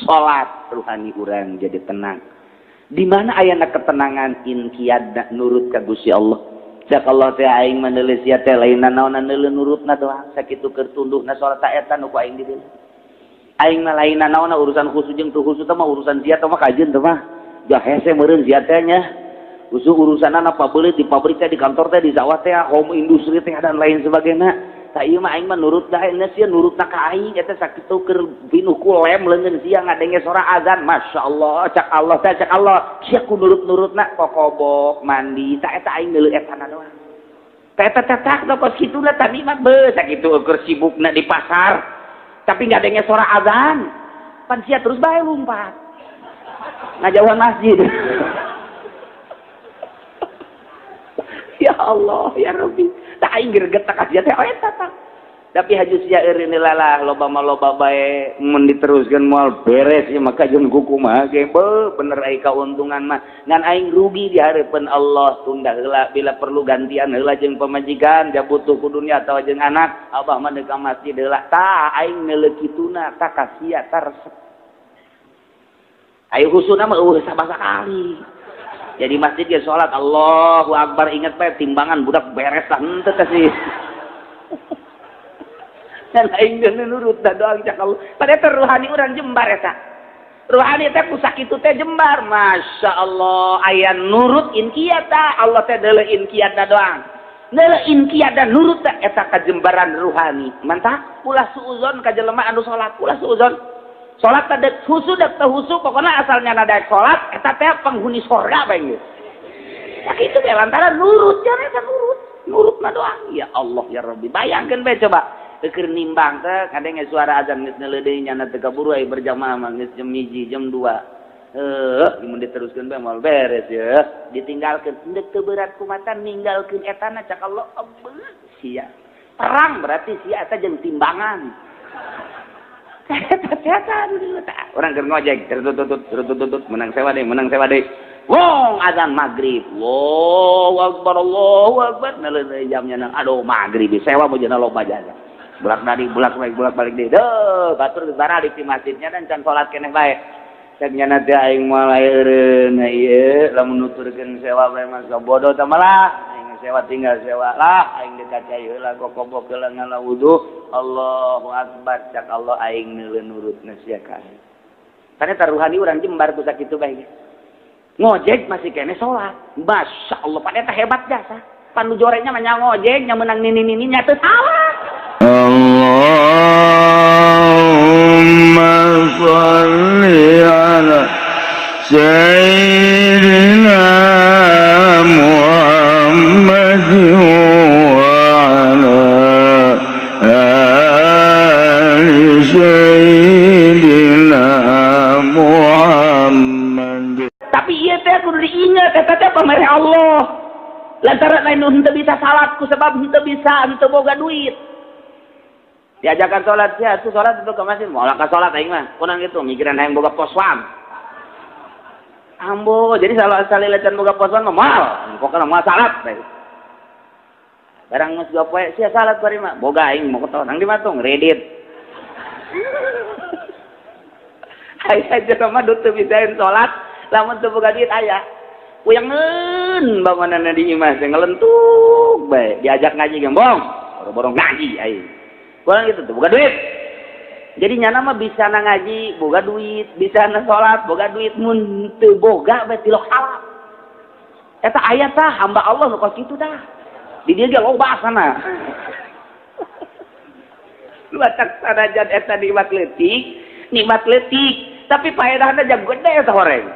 salat ruhani urang jadi tenang. Di mana ayana ketenangan inqiyadna nurut ka Gusti Allah. Cak Allah teh aing maneuleus sia teh lainna naon neuleun nurutna doang sakitu keur tunduhna salat ta eta nu ku aing di dieu. Aing mah lainna naon urusan khusus jeung teu khusus teh mah urusan sia teh mah kajeun teh mah. Jah hese meureun sia teh nya. Khusus urusanna apa beuleut di pabrik teh di kantor teh di sawah teh home industri teh dan lain sebagainya. Tah ieu mah aing mah nurut da nya sia nurutna ka aing eta sakitu keur pinuh ku lem leungeun sia ngadenge suara azan masyaallah cak Allah teh cak Allah sia ku nurut-nurutna kokobok mandi tah eta aing neuleuh etana doang tah eta cetak da kos kituna tadi mah beuh sakitu keur sibukna di pasar tapi ngadenge suara azan pan sia terus bae lumpat ngajauhan masjid. Ya Allah ya Rabbi tak aing greget tak aja teh eta tah tapi haju sia eureun lalah loba mah loba bae mun diteruskeun moal beres ieu maka jeung kumaha ge bener ai kauntungan mah ngan aing rugi di hareupeun Allah tunda heula bila perlu gantian heula jeung pamajikan ja butuh ku dunia atawa jeung anak abah mah deuk ka masjid heula tah aing neuleuh kituna tah kasia tah resep ayo husuna mah eueuh sabasa kali. Jadi masjid ya sholat Allahu Akbar ingat bae timbangan budak beres tah henteu teh sih. Dan aing geus nurut da doang cak Allah. Padahal teh ruhani urang jembar eta. Ruhani teh ku sakitu teh jembar. Masya Allah aya nurut inqiyad Allah teh deuleuh inqiyad da doang. Deuleuh inqiyad da nurut teh eta kajembaran ruhani. Mantap ulah suuzon ka jelema anu salat ulah suuzon. Salat teh husu dek teh husu pokona asalnya daek salat eta teh penghuni surga bae geus. Ya kitu teh lantaran nurut jare eta nurutna doang. Ya Allah ya Rabbi bayangkeun bae coba keur nimbang teh kadenge suara azan geus neuleuh deui nyana teu kaburu ai berjamaah mah geus jam 1 jam 2. Mun diteruskeun bae moal beres ya. Ditinggalkeun deuk teu berat kumatan ninggalkeun etana cak Allah abeuh sia. Terang berarti sia eta jeung timbangan. Orang keur ngojek tertutut menang sewa deh wong azan maghrib Allahu akbar neuleuh jamnya aduh maghrib sewa mau jenah loba jaga bulak balik deh deuh batur balik di masjidnya dan can salat keneh bae cek nyana teh aing mah laeureun ieu lamun nuturkeun sewa bae mah bodoh teh malah sewa tinggal sewa lah aing dikacai heula kokobok heula ngala wudu Allahu akbar cak Allah aing neuleuh nurutna sia ka kana taruhani urang jembar ku sakitu bae ngojek masih kene salat masya Allah pada eta hebat jasa panu jorenya mah nya ngojek nya meunang nini nya teu salah Allahumma shalli ala sayyidina Muhammad wa ala sayyidina Muhammad. Tapi ieu teh kudu diinget eta teh pamere Allah. Lantaran lain henteu bisa salat ku sebab henteu bisa henteu boga duit. Diajakan salat sia atuh salat itu ka masjid moal ka salat aing mah. Kunang kitu mikiran hayang boga poswan. Ambo jadi salah salilecan boga poswan mah moal. Pokona moal salat bae. Barang geus gopoe sia salat bari mah boga aing mau keton nang di matung redit. Aya jelema teu bisaeun salat lamun teu boga duit aya. Uyangeun bangunanna di imah teh ngelentuk bae diajak ngaji gembong boro-boro ngaji aing. Kurang gitu tuh boga duit. Jadi nyana mah bisa na ngaji boga duit, bisa na salat boga duit mun teu boga bae tilok salat. Eta aya tah hamba Allah nu kos kitu tah. Di dieu ge loba sana. Batak sanajan eta nikmat leutik, tapi paedahna jang gede tah horeng.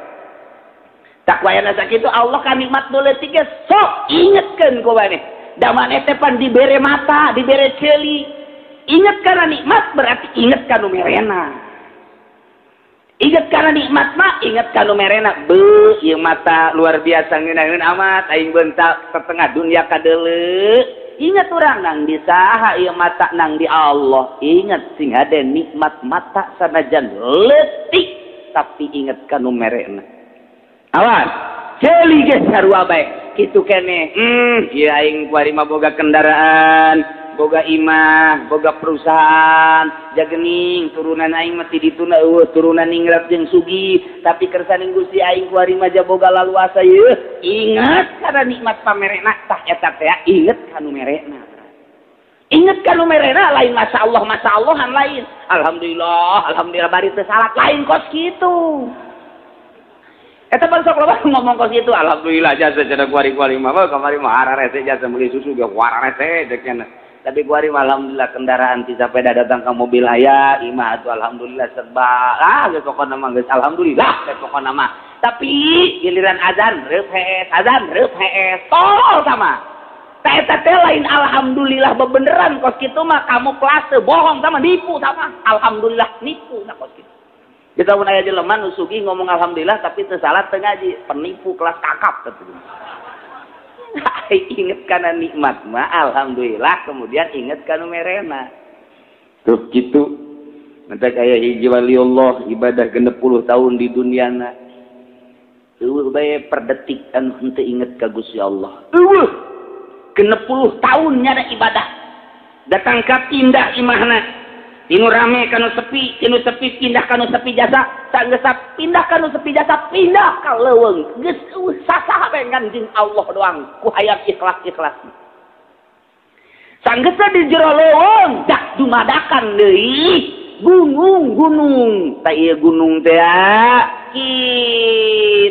Tak wayana sakitu Allah ka nikmat nu leutik ge sok ingetkeun ku maneh. Da maneh teh pan dibere mata, dibere ceuli. Ingat karena nikmat berarti ingat kanu merena. Ingat karena nikmat mah ingat kanu merena. Beuh ieu mata luar biasa ngeunaheun amat aing beuntak setengah dunia kadeuleu. Ingat urang nang di saha ieu mata nang di Allah. Ingat sing hade nikmat mata sanajan leutik tapi ingat kanu merena. Awas, ceuli ge sarua bae kitu keneh. Ieu aing kuari mah boga kendaraan boga imah, boga perusahaan, jagening turunan aing mah ti dituna turunan ningrat jeung sugih, tapi kersaning Gusti aing kuari maja boga laluasa yeuh. Ingat kana nikmat pamerena tah eta teh, inget kanu merena. Inget kanu merena lain masya Allahan lain. Alhamdulillah bari teu salat lain kos kitu. Eta bangsa loba ngomong kos itu alhamdulillah jasa cenah kuari-kuari mah kamari mah hararese jasa meuli susu ge wararese dek cenah. Tapi kuari mah alhamdulillah kendaraan ti sepeda datang ke mobil aya imah atuh alhamdulillah serba geus pokona mah geus alhamdulillah geus pokona mah. Tapi giliran azan reup hees tol sama. Ta eta teh lain alhamdulillah bebeneran kos kitu mah kamu kelas bohong sama nipu sama. Alhamdulillah nipu na kos kitu. Kita pun aya jelema nu sugih ngomong alhamdulillah tapi teu salat teu ngaji, penipu kelas kakap katanya. Inget kana nikmat mah alhamdulillah kemudian inget kana merena. Terus kitu mentek aya hiji waliullah ibadah 60 tahun di duniana. Eueuh bae per detik anu henteu inget ka Gusti Allah. Eueuh 60 tahun nyada ibadah. Datang ka pindah imahna. Tinu rame kanu sepi pindah kanu sepi jasa, sanggeus pindah kanu sepi jasa, pindah ka leuweung. Geus sasaha bae nganjing Allah doang ku hayang ikhlas-ikhlas. Sanggeus di jero leuweung dak dumadakan deui gunung. Ta ieu gunung teh ki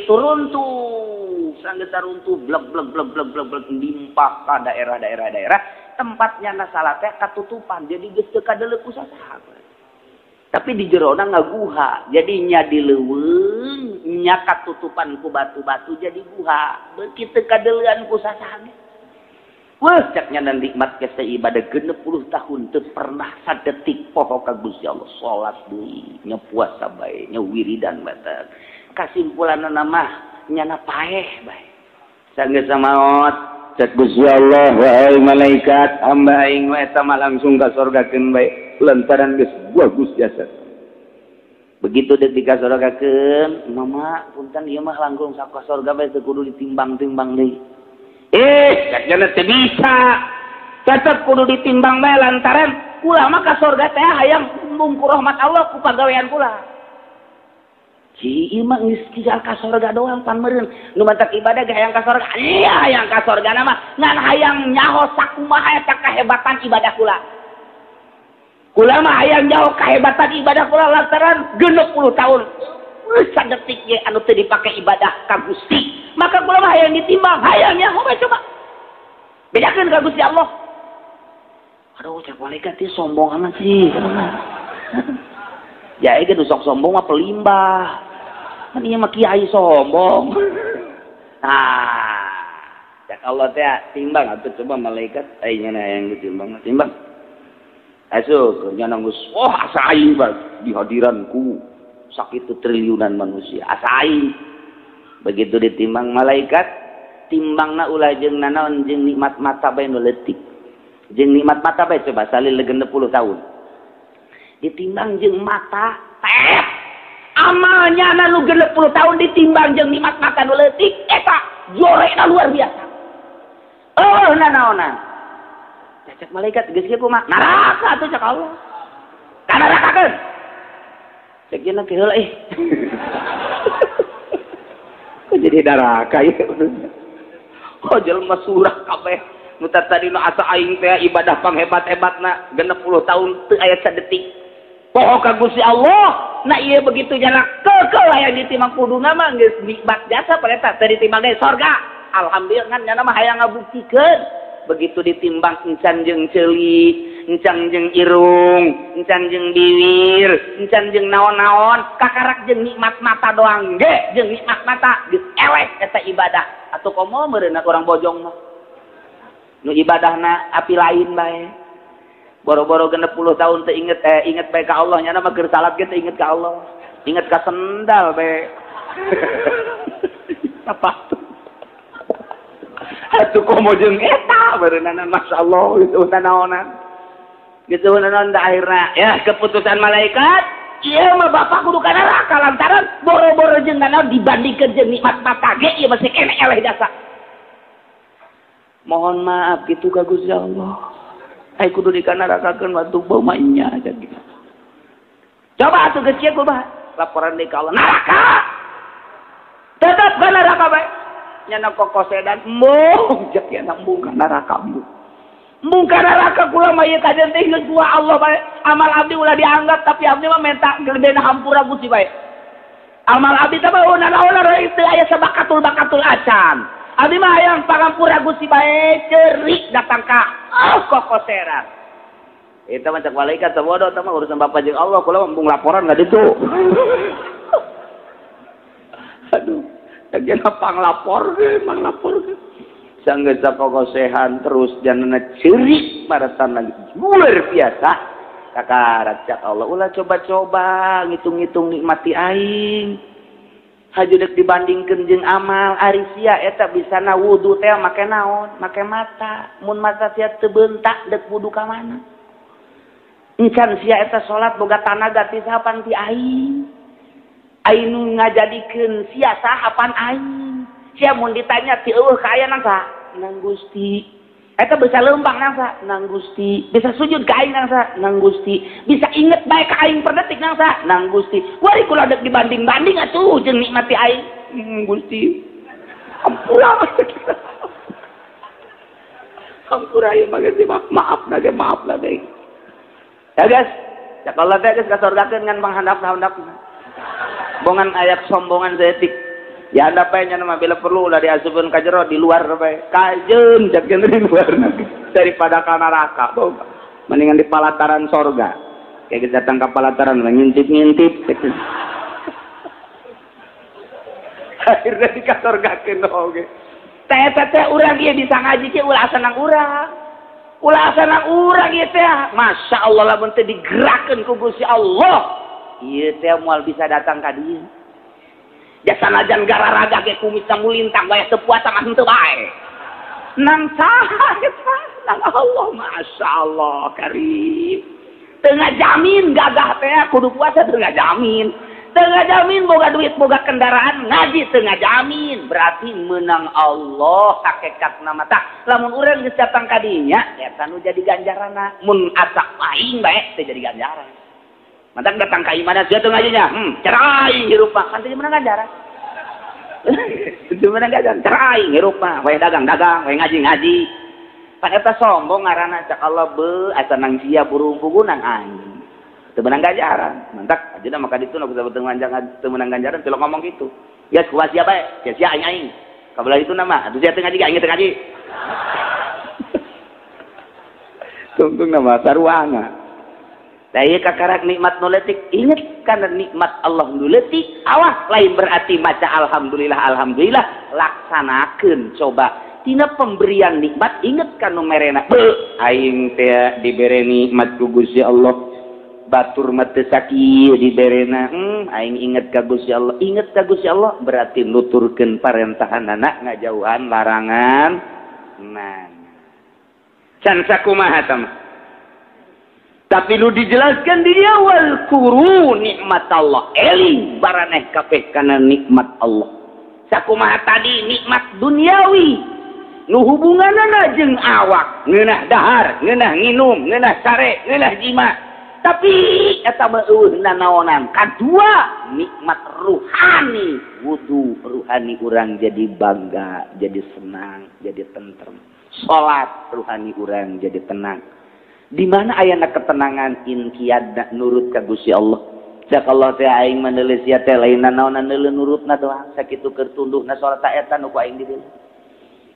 turun tuh. Sanggeus runtuh blek limpah ka daerah-daerah tempatnya na salat teh katutupan jadi geus teu kadeuleuk ku sasaha. Tapi di jerona ngaguha jadi nya di leuweung nya katutupan ku batu-batu jadi guha beuki teu kadeulean ku sasaha. Wes cak nya nikmat ke ibadah 60 tahun teu pernah sadetik poho ka Gusti Allah salat deui nya puasa bae nya wiridan bae. Kasimpulanna mah nyana paeh bae. Sanggeus samaot cek Gusti Allah wahai malaikat hamba aing mah eta mah langsung ka sorgakeun bae lantaran geus bagus jasa. Begitu deuk dikasorgakeun mama punten ieu mah langsung ka sorga bae teu kudu ditimbang-timbang deui. Cek cenah teu bisa. Tetep kudu ditimbang bae lantaran kula mah ka sorga teh hayang mungku rahmat Allah ku pagawean kula. Si imah ngisal ka sorga doang pan meureun nu mantak ibadah ge hayang ka sorga iya hayang ka sorga mah ngan hayang nyaho sakumaha eta kahebatan ibadah kula mah hayang nyaho kahebatan ibadah kula lantaran 60 tahun sadetik ge anu teu dipake ibadah ka Gusti maka kula mah hayang ditimbang hayang nyaho bae coba bedakeun ka Gusti Allah. Aduh cek malaikat ieu sombong amat sih ya ge sok sombong mah pelimbah. Kan ieu mah kiai sombong. Nah, cak Allah teh timbang atuh coba malaikat nya yang ditimbang timbang. Asuh nya nanggus asa aing di hadiranku sakitu triliunan manusia asa aing. Begitu ditimbang malaikat timbangna ulah jeung nanaon jeung nikmat mata bae nu leutik. Jeung nikmat mata bae coba salil 60 tahun. Ditimbang jeung mata teh amalnya anu 60 tahun ditimbang jeung nikmat mata nu leutik eta jorena luar biasa. Oh nanaonan. Cek malaikat geus kieu kumaha? Neraka atuh cek Allah. Ka nerakakeun. Cek cenah ke heula Kok jadi neraka ieu? Oh jelema surah kabeh. Nu tadi nu asa aing teh ibadah panghebat-hebatna 60 tahun teu aya sadetik. Poho ka Gusti Allah, nah ieu begitu jarak keukeul aya ditimbang kuduna mah geus nikmat jasa pareta teu ditimbang ge sorga. Alhamdulillah kan nya mah hayang ngabuktikeun. Begitu ditimbang encan jeung ceulik, encan jeung irung, encan jeung bibir, encan jeung naon-naon, kakarak jeung nikmat mata doang ge, jeung nikmat mata geus elek eta ibadah. Atuh komo meureunna urang bojong mah. Nu ibadahna api lain bae. Boro-boro 60 tahun teu inget bae ka Allah nya mah keur salat ge teu inget ka Allah. Inget ka sendal bae. Apa tuh? Atuh komo jeung eta beunana masyaallah itu naonan. Gitu naon da akhirna ya keputusan malaikat ieu mah bapak kudu ka neraka lantaran boro-boro jeung naon dibandingkeun jeung nikmat mata ge ieu masih keneh eleh jasa. Mohon maaf gitu ka Gusti Allah. Ai kudu dikanarakakeun waktu bau mainnya aja gitu. Coba atuh geus kieu kumaha? Laporan deui ka Allah neraka. Tetep ka neraka bae. Nyana kokosedan mung jeung yen mung ka neraka mung. Mung ka neraka kula mah ieu kajen teh geus dua Allah bae. Amal abdi ulah dianggap tapi abdi mah menta gedena hampura Gusti bae. Amal abdi teh mah naon teu aya sabakatul acan. Abdi mah hayang pangampura Gusti bae ceurik datang ka kokoseran. Eta mah cak malaikat sabodo teh mah urusan Bapa jeung Allah kula mung laporan enggak ditu. Aduh, jeung panglapor ge, panglapor ge. Sanggeus kokosehan terus janana ceurik marasan lagi. Luar biasa. Kakarat cak Allah ulah coba-coba ngitung-ngitung nikmati aing. Hajudek dibandingkeun jeung amal ari sia eta bisana wudu teh make naon? Make mata. Mun mata sia teu beuntak dek wudu ka mana? Encan sia eta salat boga tanaga ti sapan ti aing. Aing nu ngajadikeun sia sahapan aing. Sia mun ditanya ti eueuh ka aya nang sa? Nang Gusti. Eta bisa leumpang nang sa? Nang Gusti. Bisa sujud ka aing nang sa? Nang Gusti. Bisa inget bae ka aing per detik nang sa? Nang Gusti. Wari kula dek dibanding-banding atuh jeung nikmati aing. Gusti. Ampura. Ampura ieu mah geus maaf na ge. Ya guys, ya kalau teh geus kasorgakeun ngan panghandap-handapna. Bongan ayak sombongan seetik. Ya handap bae nya mah bila perlu ulah diasupkeun ka jero di luar bae. Kajeun cek di luar daripada ka neraka. Mendingan di palataran sorga. Kayak kita datang ke palataran ngintip-ngintip. Akhirnya dikasorgakeun oge. Teh urang ieu bisa ngaji ke ulah senang urang. Ulah asana urang ieu teh Masya Allah lamun teh digerakkeun ku Gusti Allah ieu teh moal bisa datang ka dieu jasa najan gararaga ge kumis mulintang bae teu puasa mah henteu bae nang saha eta nang Allah Masya Allah karim teu ngajamin gagah teh kudu puasa teu ngajamin boga duit boga kendaraan ngaji teu ngajamin berarti menang Allah hakikatna mah tah lamun urang geus datang ka dinya eta nu jadi ganjaranna mun asak aing bae teh jadi ganjaran mantak datang ka imana sia teu ngajinya cerai hirup mah kan teh menang ganjaran teu menang ganjaran cerai hirup mah we dagang wae ngaji pan eta sombong ngaranna cak Allah be asa nang sia burung pugunan aing teu menang ganjaran mantak ajeuna maka ditu nu teu menang ganjaran teu ngomong gitu ya kuat sia bae sia aing kabelah itu nama atuh sia teu ngaji aing teu ngaji tungtung nama saruanga da ieu kakarak nikmat nu leutik inget kana nikmat Allah nu leutik awas lain berarti maca alhamdulillah laksanakeun coba tina pemberian nikmat inget kanu merena aing teh dibere nikmat ku Gusti Allah batur mate sakieu diberena aing inget ka Gusti Allah berarti nuturkeun parentahanna ngajauhan larangan can sakumaha tamah tapi lu dijelaskan di dia wal kuru nikmat Allah eling baraneh kabeh kana nikmat Allah sakumaha tadi nikmat duniawi nu hubunganna jeung awak ngeunah dahar ngeunah nginum ngeunah sare ngeunah jima tapi eta mah eueuh nanaonan kadua nikmat ruhani wudu ruhani urang jadi bangga jadi senang jadi tentrem salat ruhani urang jadi tenang di mana ayana ketenangan inqiyad nurut ka Gusti Allah cak Allah teh aing maneuleus sia teh lain nanaonan neuleun nurutna doang sakitu keur tundukna salat eta nu ku aing dideuleu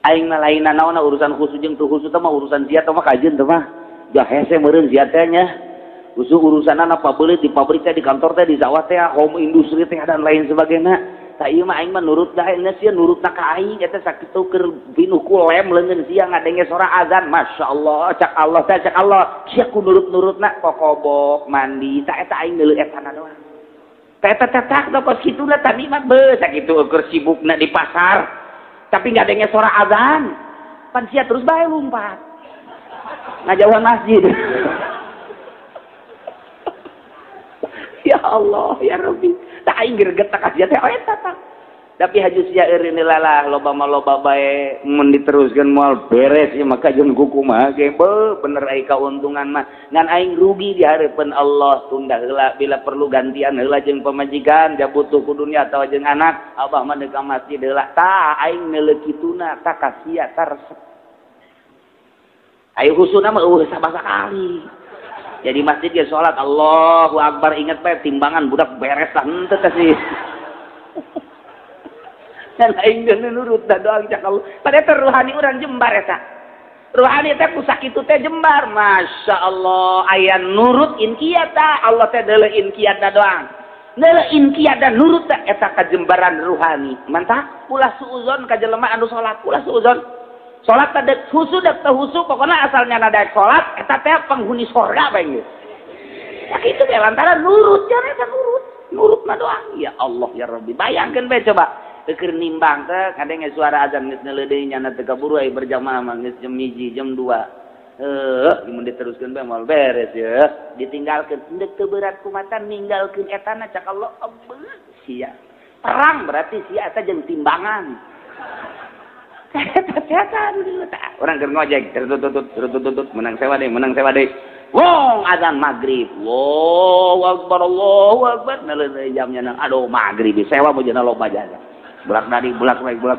aing mah lain nanaonna urusan khusus jeung teu khusus mah urusan sia teh mah kajeun teh mah jah hese meureun sia teh nya khusus urusanna pabelit di pabrik teh di kantor teh di sawah teh home industri teh dan lain sebagainya tah ieu mah aing mah nurut dah sia nurutna ka aing eta sakitu keur pinuh ku lem leungeun sia ngadenge suara azan masyaallah cak Allah teh cak Allah sia ku nurut-nurutna kokobok mandi tah eta aing neuleuh etana doang tah eta tetak da kos kituna tah nikmat beus sakitu keur sibukna di pasar tapi ngadenge suara azan pan sia terus bae lumpat ngajauhan masjid ya Allah ya Rabbi tak aing greget tak aja teh eta tah Tapi haju sia eureun lah loba mah loba bae mun diteruskeun moal beres ieu maka jeung kukumaha ge bener ai kauntungan mah ngan aing rugi di hareupeun Allah tunda heula bila perlu gantian heula jeung pamajikan da butuh ku dunia atawa jeung anak abah mah deuk ka masjid heula tah aing neuleuh kituna tah kasia tah resep ayo husuna mah eueuh sabasa kali jadi masjid ge salat Allahu Akbar inget bae timbangan budak beres tah henteu teh sih dan aing geus nurut da doang cak Allah. Padahal ruhani urang jembar eta. Ruhani teh ku sakitu teh jembar. Masya Allah aya nurut inqiyat Allah teh deuleu inqiyat da doang. Deuleu inqiyat da nurut teh eta kajembaran ruhani. Mantap ulah suuzon ka jelema anu salat, ulah suuzon. Salat teh deuk husu deuk teh husu pokona asalnya daek salat eta teh penghuni surga bae geus. Ya kitu teh lantaran nurut jan eta nurut. Nurutna doang. Ya Allah ya Rabbi. Bayangkeun bae coba. Keur nimbang teh kadang suara azan geus neuleuh deui nya teh kaburu aya berjamaah mah geus jam 1 jam 2 mun diteruskeun bae moal beres ya ditinggalkeun endek teu berat kumatan ninggalkeun etana cak Allah sia perang berarti sia eta jeung timbangan eta dulu tah urang keur ngojek tertutut menang sewa deui wong azan maghrib Allahu akbar neuleuh jamnya nang aduh maghrib sewa bojana loba jaga bulak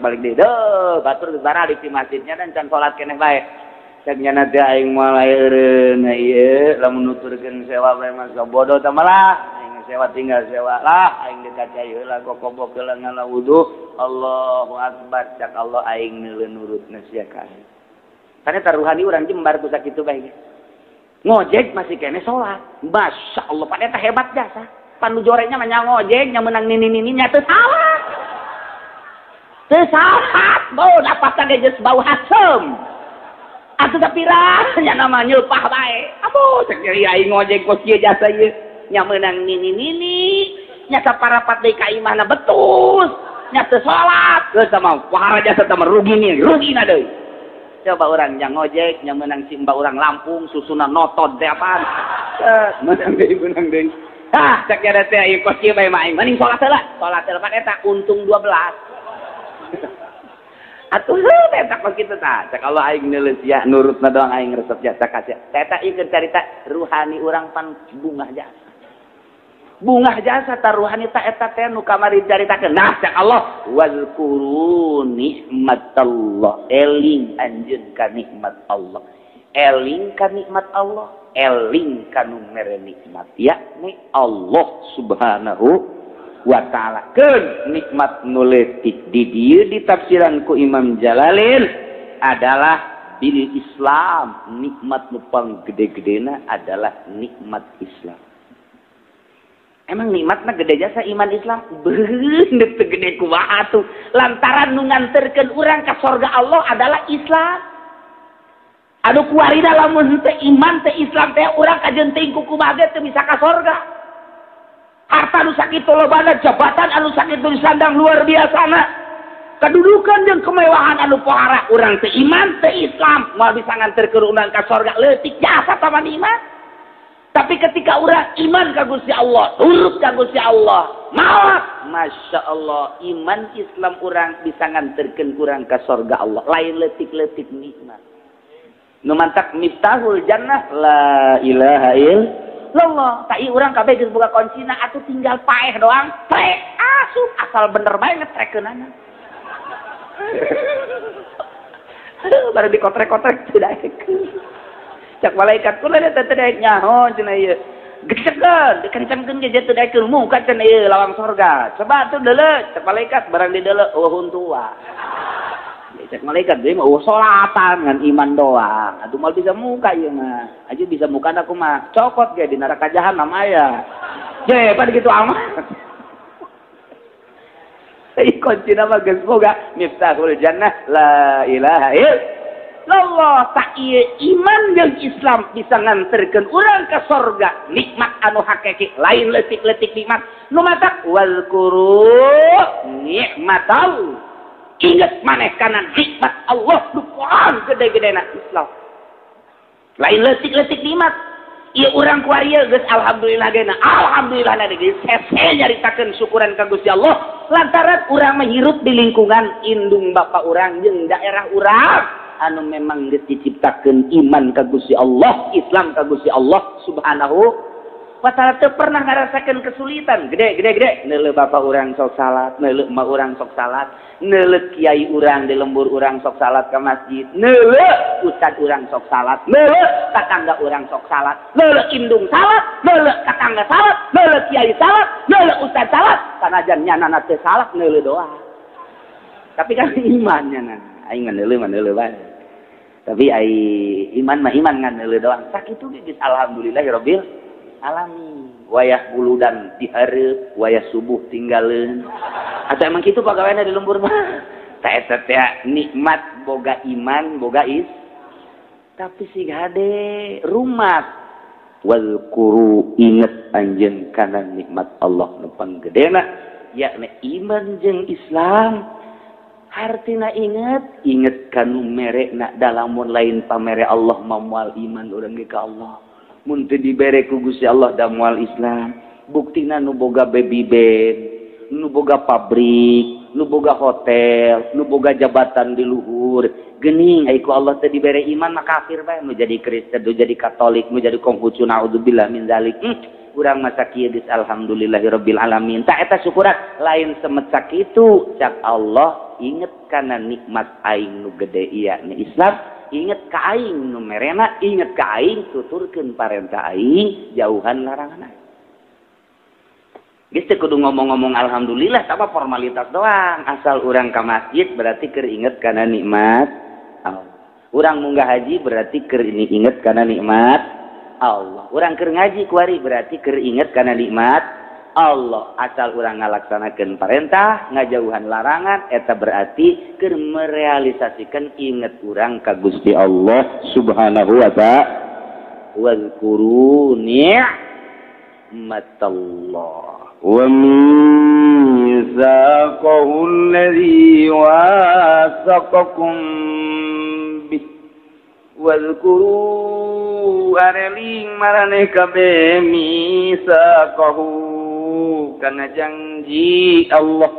balik deh deuh batur baradik di masjidnya dan can salat keneh bae cek nyana teh aing moal eureun ieu lamun nuturkeun sewa bae mah bodoh tah malah aing sewa tinggal sewa lah aing dekat heula kokobok heula ngala wudu Allahu akbar cak Allah aing neuleuh nurutna sia ka kana taruhani urang jembar ku sakitu bae ngojek masih keneh salat masya Allah pada teh hebat jasa panu jorenya mah nya ngojek nya meunang nini nya teu salah sahat bau dapat geus bau hasem atuh tapirah nya nama nyelpah bae aduh cek ieu aing ngojek kos kieu jasa ieu nya meunang nini nya saparapat deui ka imahna betus nya teu salat geus mah pahara jasa teh rugina deui coba urang yang ngojek nya meunang simba urang Lampung susuna notot teh apaan meunang deui ah cek nya teh ieu kos kieu bae mah aing mending salat heula eta untung 12 atuh eta kok kitu tah cak Allah aing neuleuh sia nurutna doang aing resep jasa kasih eta ieu keur carita ruhani urang pan bungah jasa ta ruhani ta eta teh nu kamari caritakeun nah cak Allah wazkuru nikmatallah eling anjeun ka nikmat Allah eling ka nikmat Allah eling ka nu mere nikmat yakni Allah subhanahu wa ta'ala keun nikmat nuletik di dieu ditafsiran ku Imam Jalalain adalah bil Islam nikmat nu panggede-gedena adalah nikmat Islam emang nikmatna gede jasa iman Islam beundeuk teu gede kumaha atuh lantaran nu nganterkeun urang ka surga Allah adalah Islam anu kuarina lamun teu iman teu Islam teh urang kajenting ku kumaha teu bisa ka surga harta anu sakitu lobana jabatan anu sakitu disandang luar biasana kedudukan jeung kemewahan anu pohara urang teu iman teu Islam moal bisa nganterkeun urang ka surga leutik jasa taman iman tapi ketika urang iman ka Gusti Allah nurut ka Gusti Allah maaf masya Allah iman Islam urang bisa nganterkeun urang ka surga Allah lain leutik-leutik nikmat nu mantap miftahul jannah la ilaha illallah tak ieu urang kabeh geus boga kuncina atuh tinggal paeh doang trek asup asal bener bae ngetrekeunana aduh baru dikotrek-kotrek teu daek cak malaikat kula teh teu daek nyaho cenah ieu gecegeun dikencengkeun ge teu daek muka cenah ieu lawang surga coba atuh deuleu cak malaikat barang dideuleu eueuh tua cek malaikat deui mah salatan ngan iman doang atuh mal bisa muka ieu mah aja bisa muka aku mah cokot ge di neraka jahanam aya je pada kitu amat kuncina mah geus boga miftahul jannah la ilaha illallah tak ieu iman jeung Islam bisa nganterkeun urang ka surga nikmat anu hakiki lain leutik-leutik nikmat nu matak wazkuru nikmatal ingat maneh kana nikmat Allah lupahan gede-gedena Islam lain leutik-leutik nikmat Iya urang kuarieu geus alhamdulillah geuna. Alhamdulillah na geus sese nyaritakeun syukuran ka Gusti Allah lantaran urang mah hirup di lingkungan indung bapa urang jeung daerah urang anu memang geus diciptakeun iman ka Gusti Allah, Islam ka Gusti Allah Subhanahu wa ta'ala. Teu pernah ngarasakeun kesulitan gede neuleuh bapa urang sok salat, neuleuh emak urang sok salat, neuleuh kiai urang di lembur urang sok salat ka masjid, neuleuh ustad urang sok salat, neuleuh tetangga urang sok salat, neuleuh indung salat, neuleuh tetangga salat, neuleuh kiai salat, neuleuh ustad salat, sanajan nyanana teu salat neuleuh doa. Tapi kan imannya nah aing neuleuh bae. Tapi ai iman mah iman ngan neuleuh doang. Sakitu geus alhamdulillahirabbil alami. Wayah buludan dihareup, wayah subuh tinggalin. Atau emang gitu pegawainya di lembur mah. Tak eta teh nikmat boga iman, boga tapi si gade rumat. Wal quru inget anjeun kana nikmat Allah nu panggedena yakni iman jeung Islam. Hartina inget kanu merekna dalamun lain pamere Allah mamual iman urang ge ka Allah. Mun teu dibere ku Gusti Allah da moal Islam, buktina nu boga baby band, nu boga pabrik, nu boga hotel, nu boga jabatan di luhur, geuning ai ku Allah teu dibere iman mah kafir bae, nu jadi Kristen, nu jadi Katolik, nu jadi Konghucu naudzubillah min zalik. Urang masa kieu geus alhamdulillahirabbil alamin. Ta eta syukuran lain semet sakitu cak Allah inget kana nikmat aing nu gede ieu ni Islam. Ingat ka aing nu merena, ingat ka aing tuturkeun parentah aing, jauhan larangan aing. Geus teu kudu ngomong-ngomong alhamdulillah, apa formalitas doang. Asal urang ka masjid berarti keur inget kana nikmat Allah. Urang munggah haji berarti keur inget kana nikmat Allah. Urang keur ngaji kuari berarti keur inget kana nikmat Allah. Asal urang ngalaksanakeun parentah, ngajauhan larangan, eta berarti keur merealisasikan inget urang ka Gusti Allah Subhanahu wa ta'ala. Wazkuru ni'matallah wa mitsaqahu alladzi wasaqakum bih. Wazkuru areling maraneh kabeh mitsaqahu karena janji Allah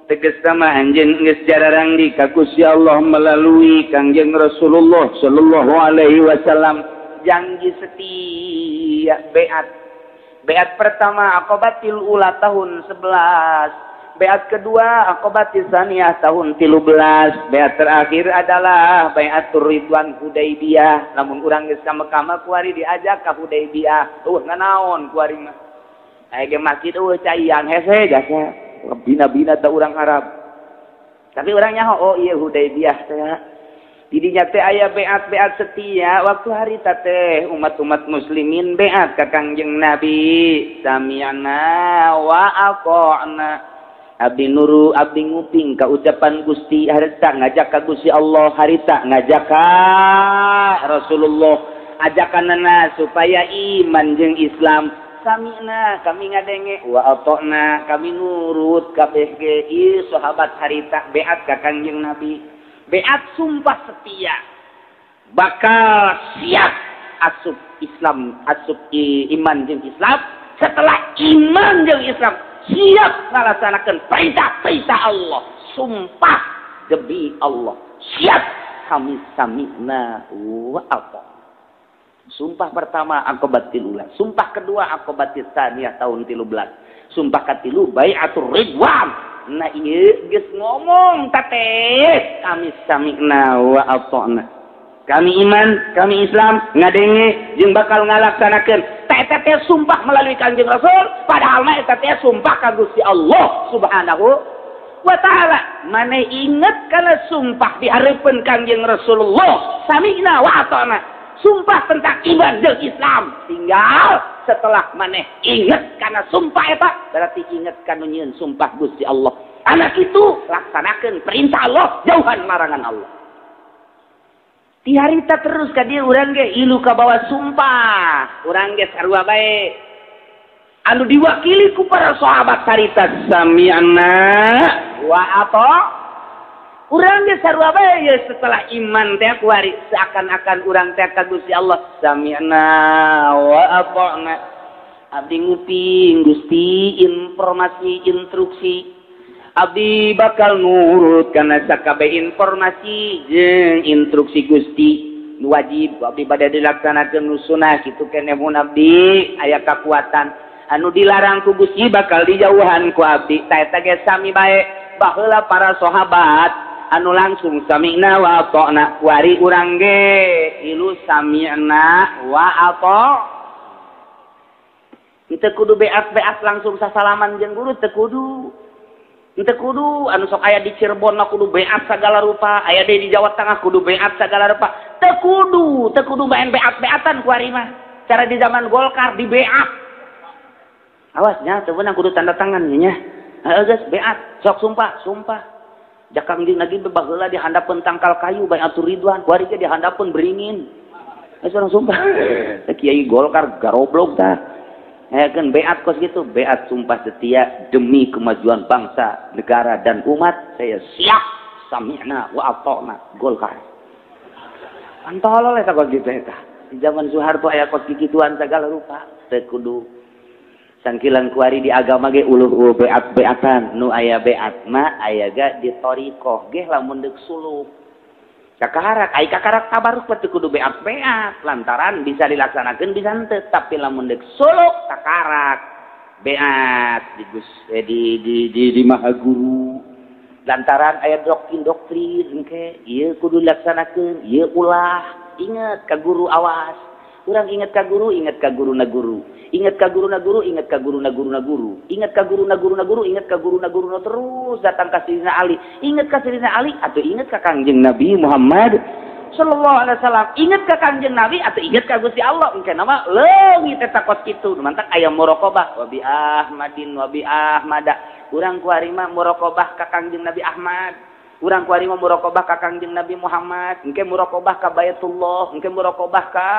tegas sama anjeun geus jararang di ka Gusti Allah melalui Kangjeng Rasulullah sallallahu alaihi wasallam. Janji setia beat pertama aqabatil ula tahun 11, beat kedua aqabatis saniyah tahun 13, beat terakhir adalah baiatur ridwan Hudaybiyah. Lamun urang geus ka Mekah kuari diajak ka Hudaybiyah, nganaon kuari mah aya masjid caiang hese jasa bina-bina teh urang Arab. Tapi urang nyaho oh ieu Hudaybiyah teh. Di dinya teh aya beat setia waktu harita teh umat-umat muslimin beat ka Kangjeng Nabi. Sami'na wa ata'na. Abdi nuru abdi nguping ka ucapan Gusti, harita ngajak ka Gusti Allah, harita ngajak ka Rasulullah, ajakanana supaya iman jeung Islam. Sami'na kami ngadenge wa ata'na kami nurut kabeh ge ieu sahabat harita beat ka Kangjeng Nabi. Beat sumpah setia bakal siap asup Islam, asup iman jeung Islam. Setelah iman jeung Islam siap ngalaksanakeun perintah-perintah Allah, sumpah demi Allah siap kami sami'na wa ata'na. Sumpah pertama aqabatil ula, sumpah kedua aqabatis saniyah tahun 13, sumpah katilu baiatur ridwan. Nah ieu geus ngomong tateh kami sami'na wa ata'na. Kami iman, kami Islam ngadenge jeung bakal ngalaksanakeun. Eta teh sumpah melalui Kanjeng Rasul, padahal mah eta teh sumpah ka Gusti Allah Subhanahu wa ta'ala. Maneh inget kana sumpah di hareupeun Kanjeng Rasulullah sami'na wa ata'na. Sumpah tentang iman dan Islam. Tinggal setelah maneh inget karena sumpah eta berarti inget kana nyieun sumpah Gusti Allah. Anak itu laksanakeun perintah Allah, jauhan larangan Allah. Ti harita terus ka dieu urang ge ilu ka bawah sumpah. Urang ge sarua bae. Anu diwakili ku para sahabat harita sami'na wa Urang ge sarua bae ya setelah iman teh kuari seakan-akan urang teh ka Gusti Allah sami'na wa ata'na. Abdi nguping Gusti informasi instruksi. Abdi bakal nurut kana sakabeh informasi jeung instruksi Gusti. Wajib abdi bade dilaksanakeun nu sunah kitu keneh mun abdi aya kakuatan anu dilarang ku Gusti bakal dijauhan ku abdi. Ta eta ge sami bae baheula para sahabat anu langsung sami'na wa ata'na wari urang ge ilu sami'na wa ata' teu kudu beat langsung sasalaman jeung guru teu kudu anu sok aya di Cirebon mah kudu beat sagala rupa aya di Jawa Tengah kudu beat sagala rupa teu kudu main beatan ku ari mah cara di zaman Golkar di beat awasnya teu beunang kudu tanda tangan nya geus beat sok sumpah jakang jeung lagi baheula di handapeun tangkal kayu bae atur Ridwan kuari ge di handapeun beringin geus urang sumpah kiai Golkar garoblok tah kan beat kos gitu beat sumpah setia demi kemajuan bangsa negara dan umat saya siap sami'na wa ata'na Golkar antol eta kos gitu eta di zaman Soeharto aya kos kikituan segala rupa teu kudu sangkilan kuari di agama ge uluh beatan nu aya beat mah aya ga di thariqah ge lamun deuk suluk kakarak ai kakarak tabaruk teh kudu beat lantaran bisa dilaksanakeun bisa henteu tapi lamun deuk suluk kakarak beat di maha guru lantaran aya doktrin engke ieu kudu dilaksanakeun ieu ulah inget ka guru awas urang inget ka guru inget ka guruna guru inget ka guruna guru inget ka guruna guru inget ka guruna guru inget ka guruna guru terus datang ka Sayyidina Ali inget ka Sayyidina Ali atau inget ka Kangjeng Nabi Muhammad sallallahu alaihi wasallam inget ka Kangjeng Nabi atau inget ka Gusti Allah engke nama leungit eta kos kitu mantak aya muraqabah wa bi Ahmadin wa bi Ahmada urang kuari mah muraqabah ka Kangjeng Nabi Ahmad urang kuari mah muraqabah ka Kangjeng Nabi Muhammad engke muraqabah ka Baitullah engke muraqabah ka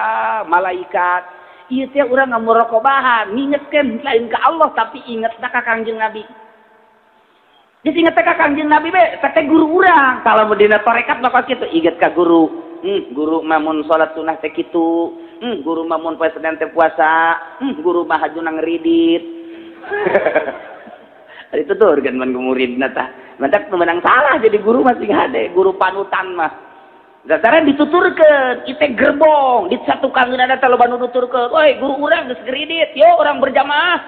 malaikat ieu teh urang ngamuraqabahan ngingetkeun lain ka Allah tapi ingetna ka Kangjeng Nabi geus inget ka Kangjeng Nabi be teh guru urang kalau dina tarekat mah kitu inget ka guru guru mah mun salat sunah teh kitu guru mah mun poe Senin teh puasa guru mah hajuna ngridit itu tuh organ man muridna tah mantak menang salah jadi guru masih hade guru panutan mah dasarnya dituturkeun kita gerbong di satu kangeun ada loba nu nuturkeun oi guru urang geus ngridit yo orang berjamaah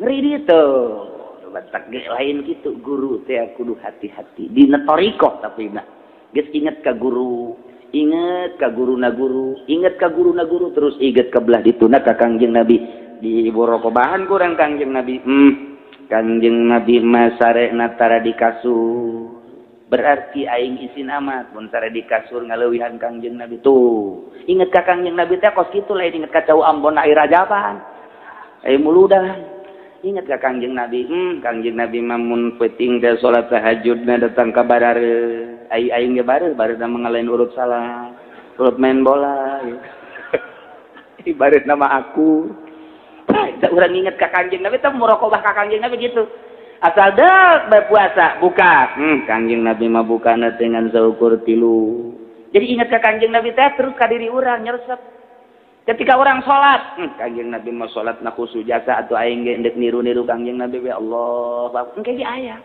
ngridit tuh mantak ge lain kitu guru teh kudu hati-hati dina thariqah tapi mah geus inget ka guru inget ka guruna guru inget ka guruna guru terus inget ka belah dituna ka Kangjeng Nabi di muraqabahan kurang Kangjeng Nabi Kangjeng Nabi masare natara di kasur berarti aing isin amat mun sare di kasur ngaleuwihan Kangjeng Nabi tuh inget ka Kangjeng Nabi teh kos kitu lain inget ka cau Ambon ai Rajaban ai muludan inget ka Kangjeng Nabi Kangjeng Nabi mah mun peuting teh salat tahajudna datang ka barare ai aing ge bareu mangalain urut salah urut main bola ibarat nama aku urang inget ka Kangjeng Nabi teh muraqabah ka Kangjeng Nabi gitu asal deuk berpuasa buka Kangjeng Nabi mah bukana dengan saukur 3 jadi inget ka Kangjeng Nabi teh terus ka diri urang nyeresep ketika orang salat Kangjeng Nabi mah salatna khusyuk jasa atuh aing ge endek niru-niru Kangjeng Nabi we Allah engke ge aya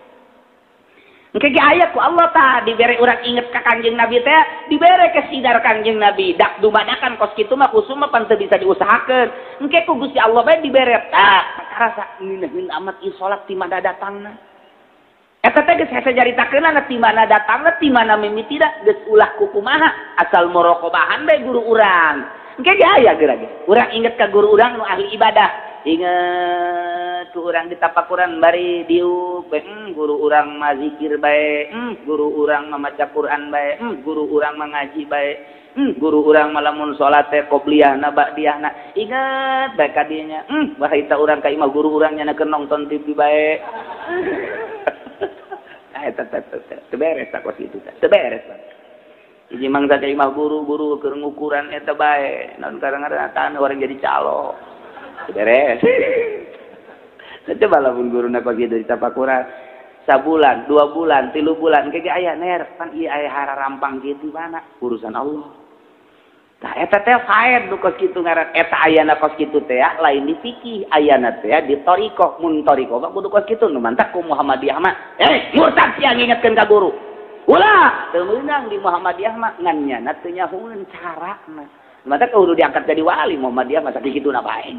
engke ge aya ku Allah tah dibere urang inget ka Kangjeng Nabi teh dibere kesidar Kangjeng Nabi dak dumadakan kos kitu mah kusum mah pan teu bisa diusahakeun engke ku Gusti Allah bae dibere tah karasa ngeuneun amat ieu salat ti mana datangna eta teh geus hese jaritakeunna ti mana datangna ti mana mimitida geus ulah ku kumaha asal muraqabahan bae guru urang engke ge aya geura ge urang inget ka guru urang nu ahli ibadah inget ku urang ditapakuran bari diuk guru urang mah zikir bae guru urang mah maca Quran bae guru urang mah ngaji bae guru urang mah lamun salat teh qobliyahna ba'diyahna inget bae ka dieu nya baheita urang ka imah guru urang nyanakeun nonton TV bae eta teh beres tak kos itu teh beres hiji mangsa ka imah guru keur ngukuran eta bae naon kadang-kadang orang jadi calo beres. Coba lamun guruna kok gitu ditapakuran. sabulan 2 bulan 3 bulan kege aya ner kan ieu aya hararampang kitu mana urusan Allah. Tah eta teh faed nu kos kitu ngaran eta ayana kos kitu teh lain di fikih ayana teh di thariqah mun thariqah mah kudu kos kitu nu mantak ku Muhammadiyah mah murtad sia ngingetkeun ka guru ulah teu meunang di Muhammadiyah mah ngan nyana teu nyahoeun carana mantak kudu diangkat jadi wali Muhammadiyah mah sakitu kituna bae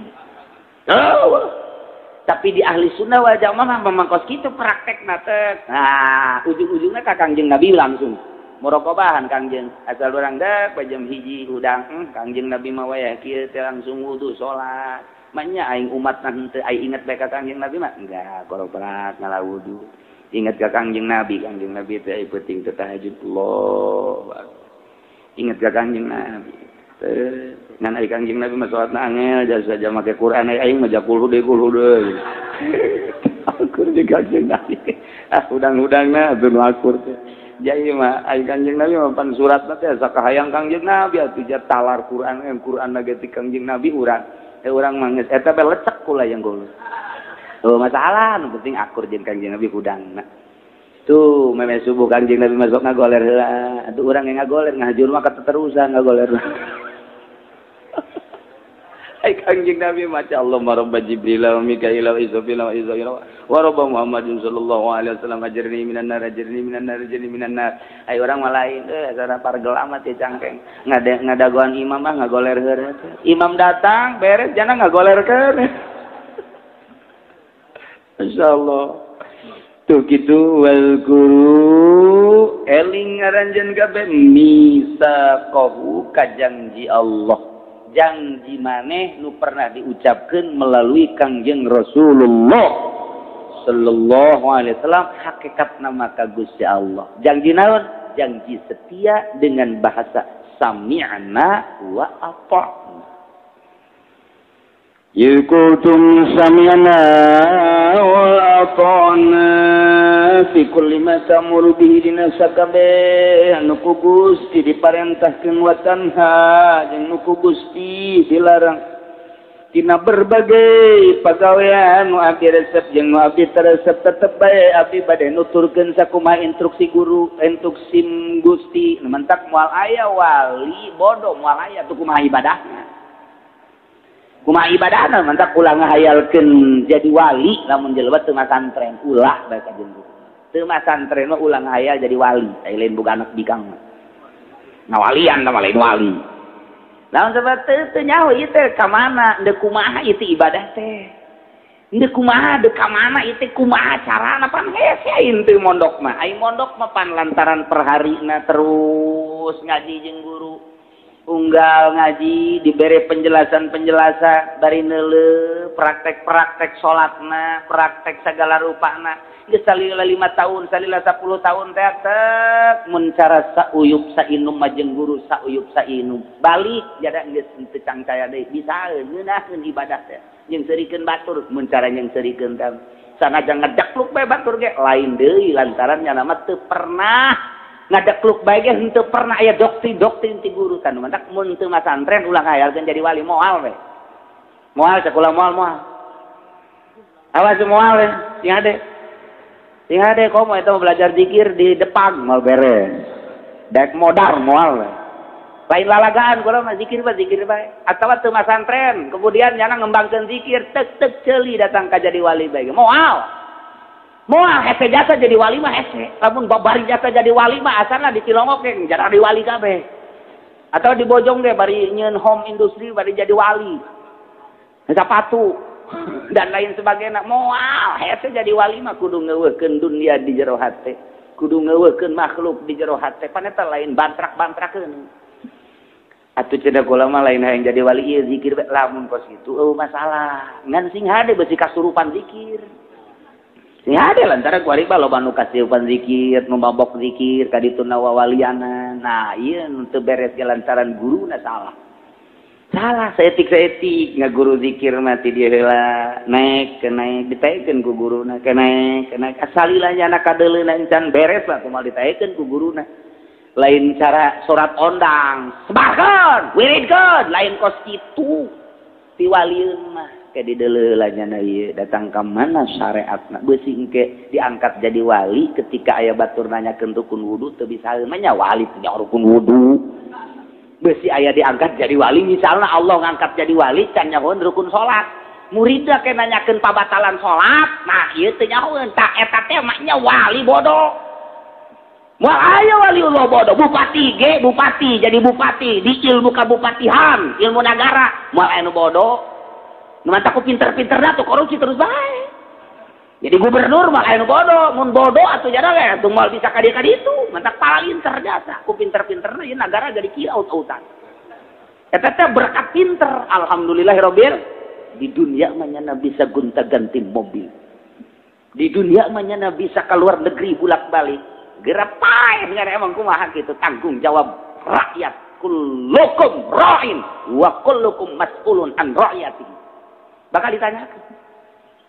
tapi di ahli sunnah wal jamaah memang kos kitu praktekna teh nah ujung-ujungna ka Kangjeng Nabi langsung murokobahan Kangjeng asal urang dak jam 1 udang Kangjeng Nabi mah wayah kieu teh langsung wudu salat manya aing umat teu aing inget bae ka Kangjeng Nabi mah enggak korobrat ngala wudu inget ka Kangjeng Nabi teh penting teh tahajud Allah inget ka Kangjeng Nabi teh ngan ai Kangjeng Nabi mah salatna angel jasa saja make Quran aing mah jakul deui akur di Kangjeng Nabi udang-udangna atuh akur teh jadi mah ai Kangjeng Nabi mah pan suratna teh sakahayang Kangjeng Nabi atuh ja talar Quran lagi ti Kangjeng Nabi urang mah geus eta bae lecek kula yang golos. Tuh masalah nu penting akur jeung Kangjeng Nabi hudangna. Tuh meme subuh Kangjeng Nabi masuk ngagoler heula. Atuh urang yang ngagoler ngahajur mah keterusan ngagoler. Ai Kangjeng Nabi maca Allah marabba Jibril wa Mikail wa Israfil wa Israil wa rabba Muhammadin sallallahu alaihi wasallam ajirni minan nar ai urang mah lain asana pargel amat teh cangkeng ngadagoan imam mah ngagoler heureuh imam datang beres jana ngagolerkeun insyaallah tuh kitu wal guru eling ngaranjeun kabeh misaqahu kajanji Allah janji maneh nu pernah diucapkeun melalui Kangjeng Rasulullah sallallahu alaihi wasallam hakikatna maka Gusti Allah janji naon janji setia dengan bahasa sami'na wa ata'na yukutum sami'na wa ata'na fi kulli ma tamuru bihi dina sakabeh anu ku Gusti diparentahkeun wa tanha jeung nu ku Gusti dilarang tina berbagai pagawean nu abdi resep jeung nu abdi teresep tetep bae abdi bade nuturkeun sakumaha instruksi guru instruksi Gusti mentak moal aya wali bodoh moal aya tuh kumaha ibadahna kumaha ibadahna mentak ulah ngahayalkeun jadi wali lamun jelema teu masantren ulah bae ka jeung teu masantren mah ulah ngahayal jadi wali lain boga anak bikang ngawalian mah lain wali naon sebab teu nyaho ieu teh ka mana deuk kumaha ieu ibadah teh deuk kumaha deuk ka mana ieu teh kumaha carana pan hese aing teu mondok mah aing mondok mah pan lantaran perharina terus ngaji jeung guru unggal ngaji dibere penjelasan bari neuleuh praktek salatna praktek sagala rupana geus salila 5 tahun salila 10 tahun teh mun cara sauyub sainum mah jeung guru sauyub sainum balik jada geus teu cangcaya deui bisaeun ngeunaheun ibadah teh jeung serikeun batur mun cara jeung serikeun teh sanajan ngadekluk bae batur ge lain deui lantaran nya mah teu pernah ngadekluk bae ge henteu pernah aya doktrin ti guru kan mantak mun teu masantren ulah ngayalkeun jadi wali moal we moal sakulah moal awas moal we sing ade komo eta belajar zikir di depan moal beres daek modar moal we lain lalagaan kulo mah zikir bae atawa teu masantren kemudian nyana ngembangkeun zikir tek ceuli datang ka jadi wali bae moal hese jasa jadi wali mah hese lamun babari jasa jadi wali mah asalna di Cilongok ge jadi wali kabeh atau di Bojong ge bari nyeun home industry bari jadi wali sepatu dan lain sebagainya moal hese jadi wali mah kudu ngeuweukeun dunia di jero hate kudu ngeuweukeun makhluk di jero hate pan eta lain bantrak-bantrakeun atuh cenah kula mah lain hayang jadi wali ieu zikir lamun kos kitu masalah ngan sing hade beusi kasurupan zikir sing hade lantaran kuariba loba nu kasieupan zikir nu mabok zikir kaditu nawawaliana nah ieu nu teu beres lantaran guruna salah seetik ngaguru zikir mati dia heula naik ditaikeun ku guruna naik asalila nya kadeuleuna encan beres lah kumaha ditaikeun ku guruna lain cara surat ondang sebarkeun wiridkeun lain kos kitu ti walieun mah ke di deleulanya ieu datang ka mana syariatna beusi engke diangkat jadi wali ketika aya batur nanyakeun rukun wudu teu bisa nya wali teh rukun wudu beusi aya diangkat jadi wali misalna Allah ngangkat jadi wali can nyahoeun rukun salat muridna ke nanyakeun pabatalan salat nah ieu teu nyahoeun tak eta teh mah nya wali bodoh. Moal aya waliullah bodoh bupati ge bupati jadi bupati di ilmu kabupatihan ilmu negara moal aya nu bodoh nu mantap ku pinter-pinterna tuh korupsi terus bae jadi gubernur moal aya nu bodoh mun bodoh atuh jada we atuh moal bisa ka dieu ka ditu mantap paling cerdas ku pinter-pinterna ieu negara gadi kieu aut-autan eta teh berkat pinter alhamdulillahirabbil di dunia mah nya bisa gonta-ganti mobil di dunia mah nya bisa ka luar negeri bolak-balik gerapai dengan emang kumaha gitu tanggung jawab rakyat kullukum ra'in wa kullukum mas'ulun an ra'yati bakal ditanyakan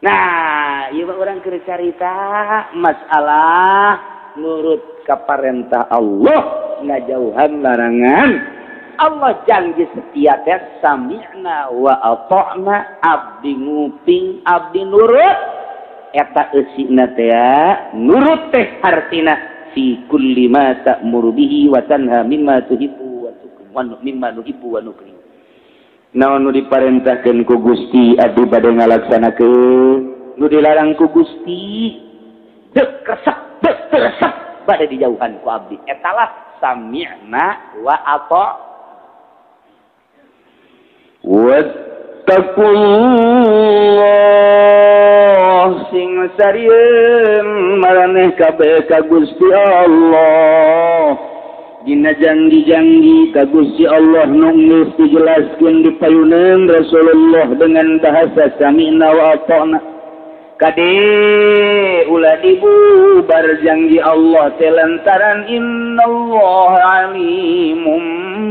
nah ieu urang keur carita masalah nurut ka parentah Allah ngajauhan larangan Allah janji setia teh sami'na wa ata'na abdi nguping abdi nurut eta eusina teh nurut teh hartina fi kulli ma ta'muru bihi wa tanha mimma tuhibbu wa tukrim mimma nuhibbu wa nukrim naon nu diparentahkeun ku Gusti abdi bade ngalaksanakeun nu dilarang ku Gusti teu resep bade dijauhan ku abdi etalah sami'na wa ata wattaqullah sing sarieun maraneh kabeh ka Gusti Allah dina janji-janji ka Gusti Allah nu geus dijelaskeun di payuneun Rasulullah dengan bahasa sami'na wa ata'na kade ulah dibubar janji Allah teh lantaran innallaha alimum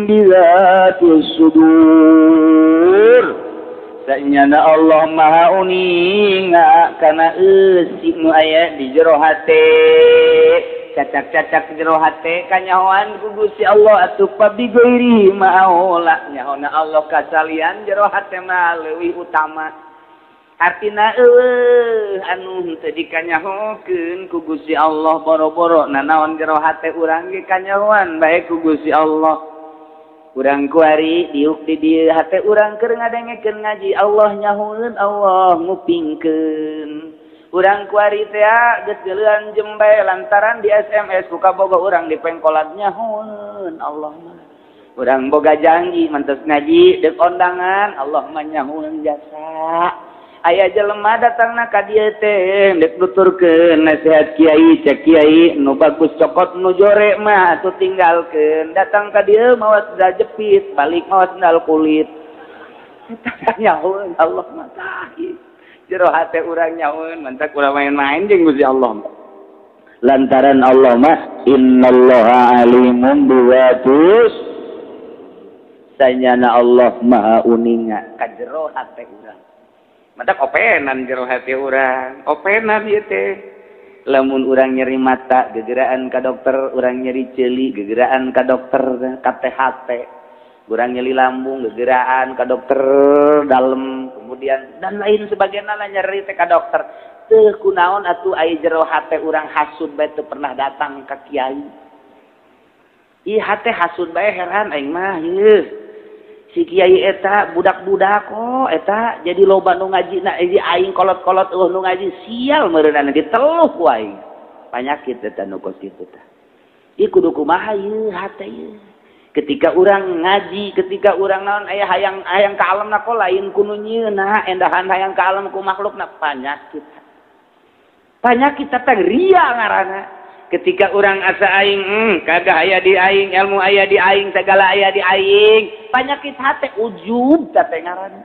bizatis sudur sanyana Allah maha uninga kana eusi nu aya di jero hate cacak-cacak jero hate kanyahoan ku Gusti Allah atuh pabigoiri maola nyahona Allah kasalian jero hate mah leuwih utama artina anu teu dikanyahokeun ku Gusti Allah boro-boro nanaon jero hate urang ge kanyahoan bae ku Gusti Allah urang kuari diuk di dieu hate urang keur ngadengekeun ngaji Allah nyahoeun Allah ngupingkeun urang kuari teh geus geuleuan jembe lantaran di SMS ku kaboga urang di pengkolat nyahoeun Allah mah urang boga janji mantes ngaji deuk ondangan Allah mah nyahoeun jasa aya jelema datangna ka dieu teh dek nuturkeun nasihat kiai cek kiai nu bagus cokot nu jore mah atuh tinggalkeun datang ka dieu mawa sendal jepit balik mawa sendal kulit nyahoeun Allah mah tahi jero hate urang nyahoeun mantak urang main-main jeung Gusti Allah lantaran Allah mah innallaha alimun biwatus sanyana Allah maha uninga ka jero hate urang madak openan jero hati urang openan ieu teh lamun urang nyeri mata gegeraan ka dokter urang nyeri ceuli gegeraan ka dokter ka THT urang nyeri lambung gegeraan ka dokter dalem kemudian dan lain sebagainya nyeri teh ka dokter teu kunaon atuh aya jero hate urang hasud bae teu pernah datang ka kiai ieu hate hasud bae heran aing mah yeuh si kiai eta budak-budak kok eta jadi loba nu ngajina ieu aing kolot-kolot nu ngaji sial meureunana diteluh ku aing panyakit eta nu kos kitu tah ieu kudu kumaha ieu hate ieu ketika urang ngaji ketika urang naon aya hayang ka alemna kok lain ku nu nyieunna endahan hayang ka alam ku makhlukna panyakit teh ria ngaranna ketika orang asa aing kagak aya di aing ilmu aya di aing segala aya di aing panyakit hate ujub teh ngaranna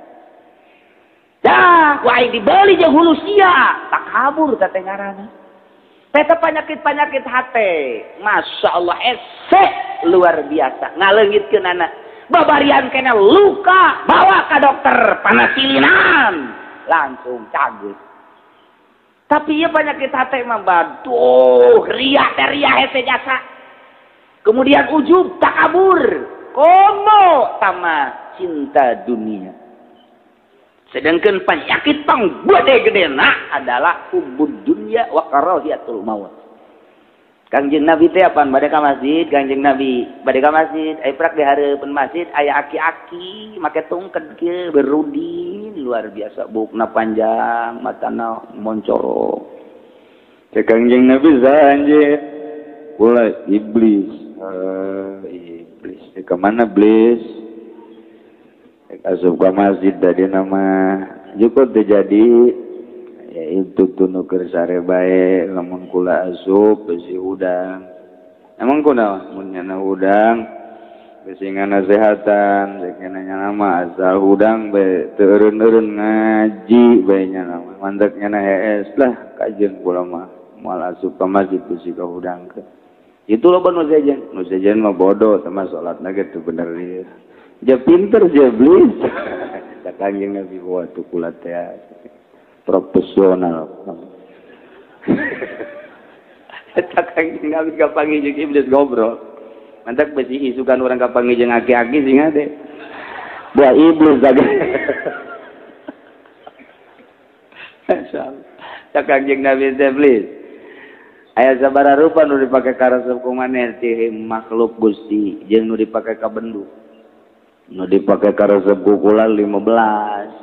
dah ku aing dibeli jeung hulu sia takabur teh ngaranna eta penyakit hate Masya Allah ese luar biasa ngaleungitkeun anak babarian kena luka bawa ka dokter panasilinan langsung cageut. Tapi ieu penyakit hate mah baduh riah hete jasa. Kemudian ujub takabur, komo tama cinta dunia. Sedangkan penyakit pang gede-gedena adalah hubbud dunya wa karahiyatul maut. Kangjeng Nabi teh apaan bade ka masjid, Kangjeng Nabi bade ka masjid, aya prak di hareupeun masjid aya aki-aki make tungked kieu berudin luar biasa, bukna panjang, matana moncorok. Teh Kangjeng Nabi sanjeu kula iblis. Iblis. Ke mana iblis? Asup ka masjid tadi nama cukup terjadi ya itu tunuker sare bae lamun kula asup besi udang emang kuna mun nyana udang besi ngana sehatan sakenanya nama asal udang bae teu eureun-eureun ngaji bae nyana mantek nyana hees lah kajeun kula mah moal asup ka masjid besi ka udang ke itu loba nu sejen mah bodoh sama salatna ge teu bener ieu ja pinter ja iblis Kangjeng Nabi waktu kula teh profesional. Kangjeng Nabi kapanggih jeung iblis ngobrol. Mantak besi isukan urang kapanggih jeung aki-aki sing ade. Buah iblis dagang. Masyaallah. Kangjeng Nabi iblis. Aya sabaraha rupa nu dipake karesep ku maneh ti makhluk Gusti jeung nu dipake ka bendu. Nu dipake karesep ku kula 15.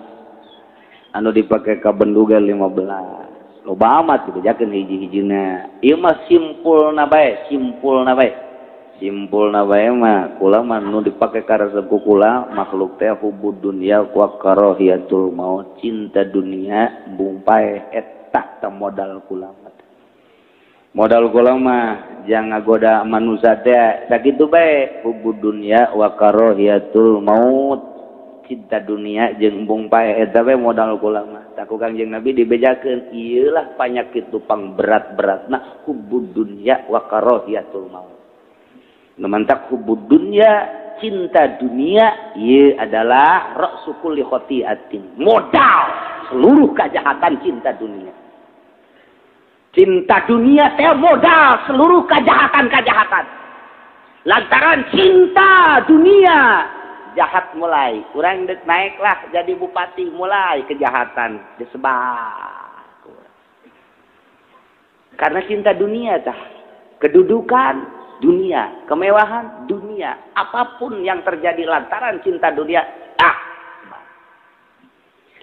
Anu dipake ka benduga 15 loba amat gitu jakeun hiji-hijina ieu mah simpulna bae mah kula mah nu dipake ka resep ku kula makhluk teh hubbud dunya wa karahiyatul maut cinta dunia bungpae eta teh modal kula mah jang ngagoda manusia teh sakitu bae hubbud dunya wa karahiyatul maut cinta dunia jeung embung pae eta we modal kula mah tak Kangjeng Nabi dibejakeun ieu lah panyakit tupang berat-beratna hubbud dunya wa karahiyatul maut nu mantak hubbud dunya cinta dunia ieu adalah ra'su kulli khati'atin modal seluruh kejahatan cinta dunia teh modal seluruh kejahatan lantaran cinta dunia jahat mulai urang dek naiklah jadi bupati mulai kejahatan disebar karena cinta dunia tah kedudukan dunia kemewahan dunia apapun yang terjadi lantaran cinta dunia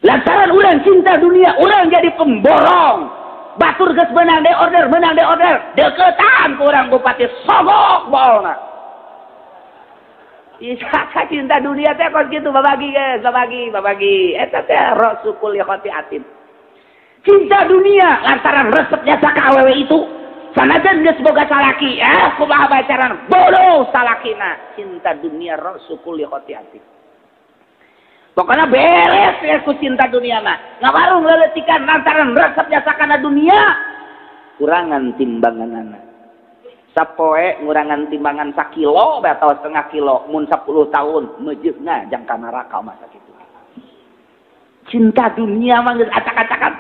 lantaran urang cinta dunia urang jadi pemborong batur geus menang de order deketan ku urang bupati sogok bolna Isa cinta dunia teh kos gitu babagi guys, babagi. Eta teh ra'su kulli khati'atin. Cinta dunia lantaran resep jasa ka awewe itu. Sanajan geus boga salaki, kumaha bacaran bodoh salakina. Cinta dunia ra'su kulli khati'atin. Pokoknya beres ya ku cinta dunia mah. Ngawarung leletikan lantaran resep jasa kana dunia. Kurangan timbanganana. Sapoe ngurangan timbangan 1 kilo atau setengah kilo mun 10 tahun mejeugna jang ka neraka mah sakitu. Cinta dunia mah geus acak-acakan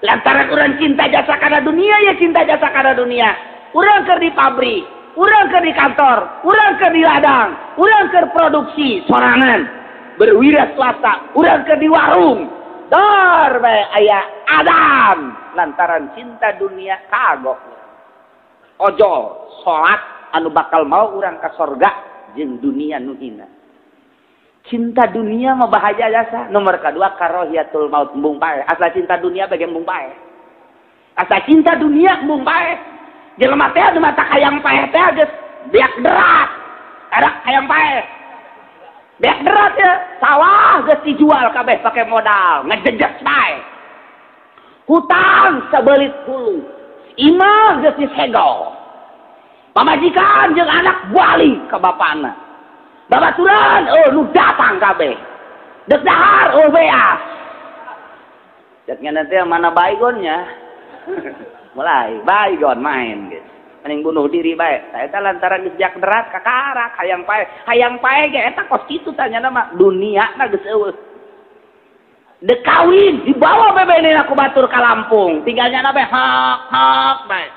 lantaran urang cinta jasa kana dunia ya cinta jasa kana dunia. Urang keur di pabrik, urang keur di kantor, urang keur di ladang, urang keur produksi sorangan, berwira swasta, urang keur di warung. Dor bae aya adam lantaran cinta dunia kagok. Ojo salat anu bakal mau urang ka sorga jeung dunia nu hina. Cinta dunia mah bahaya jasa. Nomor kedua karahiyatul maut embung pae. Asa cinta dunia bage embung pae. Asa cinta dunia embung pae. Jelema teh anu mata hayang pae teh geus beak derat. Ada hayang pae. Beak derat ya, sawah geus dijual kabeh pake modal, ngejejes bae. Hutang sabelit hulu. Imah geus disegel. Pamajikan jeung anak balik ka bapana. Babaturan nu datang kabeh. Dek dahar beas. Dek nanti mana baygonnya? Mulai baygon main geus. Mending bunuh diri bae. Eta lantaran geus jak derat kakarak hayang pae ge eta kos kitu tanyana mah duniana geus eueuh. Dek kawin dibawa bebenena ku batur ka Lampung tinggalnya nabe hak bae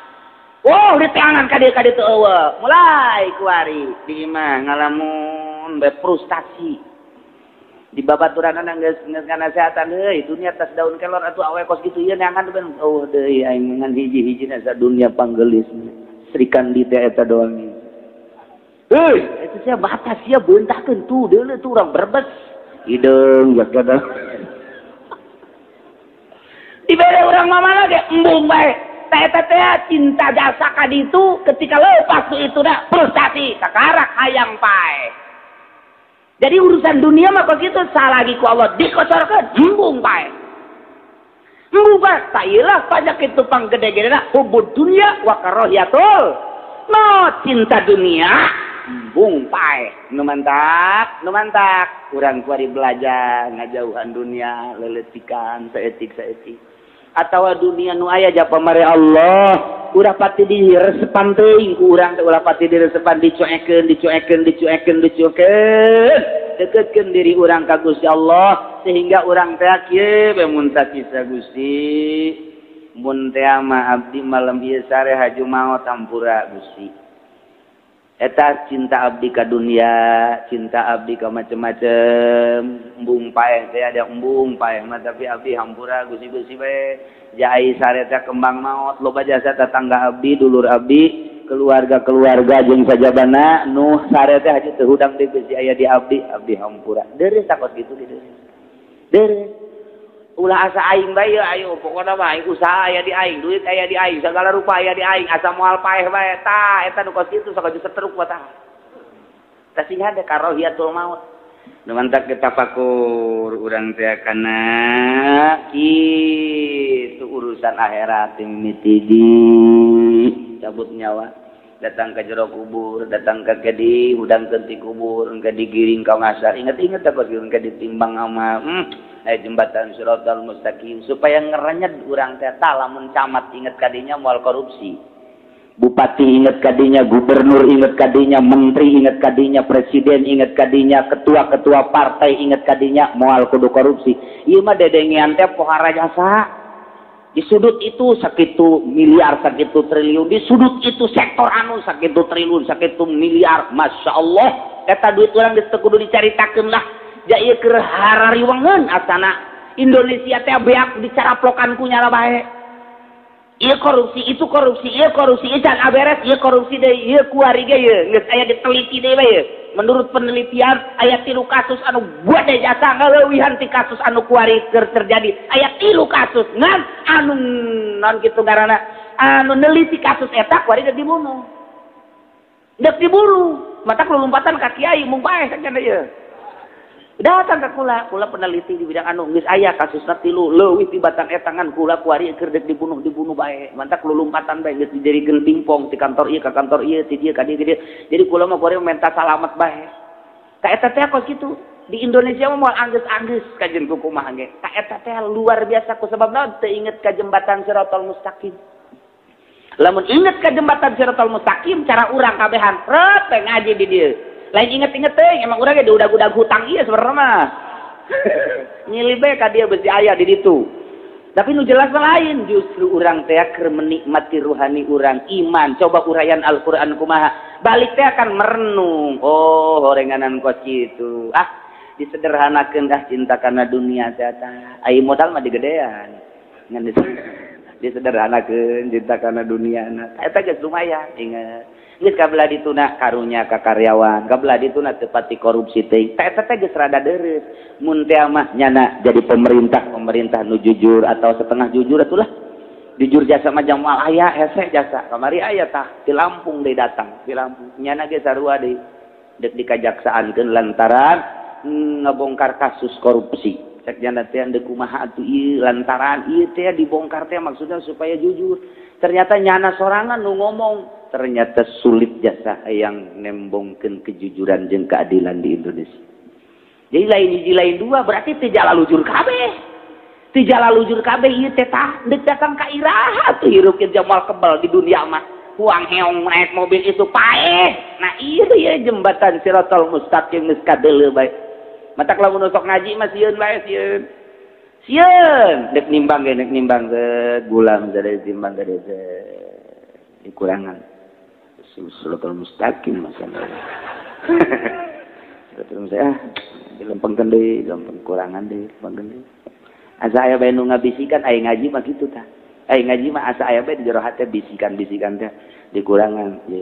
oh diteangan ka dieu teu eueuh mulai kuari di imah ngalamun be frustasi di babaturanna geus ngasehatan heuy dunia tas daun kelor atuh awe kos kitu ieu neangan ben oh deui aing ngan hiji-hijina sa dunia panggelis Sri Kandi teh eta doang heuy eta sia batas sia beuntakeun tuh deuleu tuh urang Brebes ideung geus kada dibere urang mamana ge embung bae eta teh cinta jasa ka ditu ketika leupas tu itu dah frustasi kakarak hayang pae. Jadi urusan dunia mah begitu salagi ku Allah dikocorkeun embung pae. Embung pae ta ieulah pajak itu panggede-gedena hubud dunia wa karahiyatul no cinta dunia embung pae. Nu mantak urang kuari belajar ngajauhan dunia leletikan saeutik atawa dunia nu aya japa mare Allah ulah pati diresepan teuing ku urang teh ulah pati diresepan dicuekeun deketkeun diri urang ka Gusti Allah sehingga urang teh kieu mun sakisa Gusti mun teh mah abdi malam ieu sare haju maot hampura Gusti eta cinta abdi ka dunia cinta abdi ka macem-macem embung paeh teh ada embung paeh mah tapi abdi hampura Gusti bae jai sare teh kembang maot loba jasa tetangga abdi dulur abdi keluarga jeung sajabana nu sare teh haji teu hudang deui Gusti aya di abdi hampura deureus takos kitu deureus ulah asa aing bae ayo pokona mah aing usaha aya di aing duit aya di aing segala rupa aya di aing asa moal paeh bae tah eta nu kos kitu sakaju setruk tah tasing hade karahiyatul maut nu mantak kita tafakur urang teh kana kitu urusan akhirat mimiti di cabut nyawa datang ke jero kubur datang ke kedi udang ti kubur engke digiring ka ngasar inget-inget tak kos engke ditimbang sama jembatan Siratal Mustaqim supaya ngerenyet urang teh lamun camat inget kadinya moal korupsi bupati inget kadinya gubernur inget kadinya menteri inget kadinya presiden inget kadinya ketua-ketua partai inget kadinya moal kudu korupsi ieu mah dedengean teh pohara jasa di sudut itu sakitu miliar sakitu triliun di sudut itu sektor anu sakitu triliun sakitu miliar masyaallah eta duit urang geus teu kudu dicaritakeun lah ja ieu keur harariwangeun asana Indonesia teh beak dicaraplokan ku nyala bae ieu korupsi itu korupsi ieu can aberes ieu korupsi deui ieu kuari ge ieu geus aya diteliti deui bae menurut penelitian aya 3 kasus anu buat jasa ngaleuwihan ti kasus anu kuari keur terjadi aya 3 kasus ngan anu naon kitu ngaranna anu neliti kasus eta kuari geus dibunuh mata kelumpatan ka kiai mung bae sakjana ieu datang ke kula peneliti di bidang anu geus aya kasusna 3 leuwih ti batang etangan kula kuari keur deuk dibunuh bae mantak lulumpatan bae geus dijadikeun pingpong ti kantor ieu ka kantor ieu ti dieu ka dieu jadi kula mah kuari minta salamet bae ka eta teh kos kitu di Indonesia mah moal anggeus kajen kumaha ge ka eta teh luar biasa ku sebab naon teu inget ka jembatan Siratal Mustaqim lamun inget ka jembatan Siratal Mustaqim cara urang kabehan rep ngaji di dieu lain inget-inget teh emang urang ge udah hutang ieu sebenarnya mah nyilibe ka dia besi aya di ditu tapi nu jelas lain justru urang teh keur menikmati ruhani urang iman coba urayan Al-Qur'an kumaha balik teh akan merenung oh horenganan kos kitu disederhanakeun cinta kana dunia teh ai modal mah digedean ngan disederhanakeun cinta kana dunia eta geus lumayan inget geus kabelah dituna karunya ka karyawan kabelah dituna teu pati korupsi teh eta teh geus rada deureus mun teh mah nyana jadi pemerintah nu jujur atau setengah jujur atulah jujur jasa mah jamal aya hese jasa kamari aya tah di Lampung deui datang di Lampung nyana ge sarua deui deuk dikajaksaankeun lantaran ngabongkar kasus korupsi cek nyana teh deuk kumaha atuh ieu lantaran ieu teh dibongkar teh maksudnya supaya jujur ternyata nyana sorangan nu ngomong ternyata sulit jasa yang nembongkeun kejujuran jeung keadilan di Indonesia. Jadi lain dua berarti teu jalalujur kabeh. Teu jalalujur kabeh ieu teh tah deuk datang ka iraha tuh hirup jamal kebal di dunia mah. Huang heong naik mobil itu paeh. Nah ieu jembatan Siratal Mustaqim geus kadeuleu bae. Matak lamun sok ngaji mah sieun bae sieun. Sieun deuk nimbang ge gula menjadi timbang ge dikurangan. Siratal Mustaqim masalah. Terus saya dilempengkeun deui, lempeng kurangan deui, lempengkeun deui. Asa aya bae nu ngabisikan aya ngaji mah kitu tah. Aya ngaji mah asa aya bae di jero hate bisikan-bisikan teh dikurangan. Ye,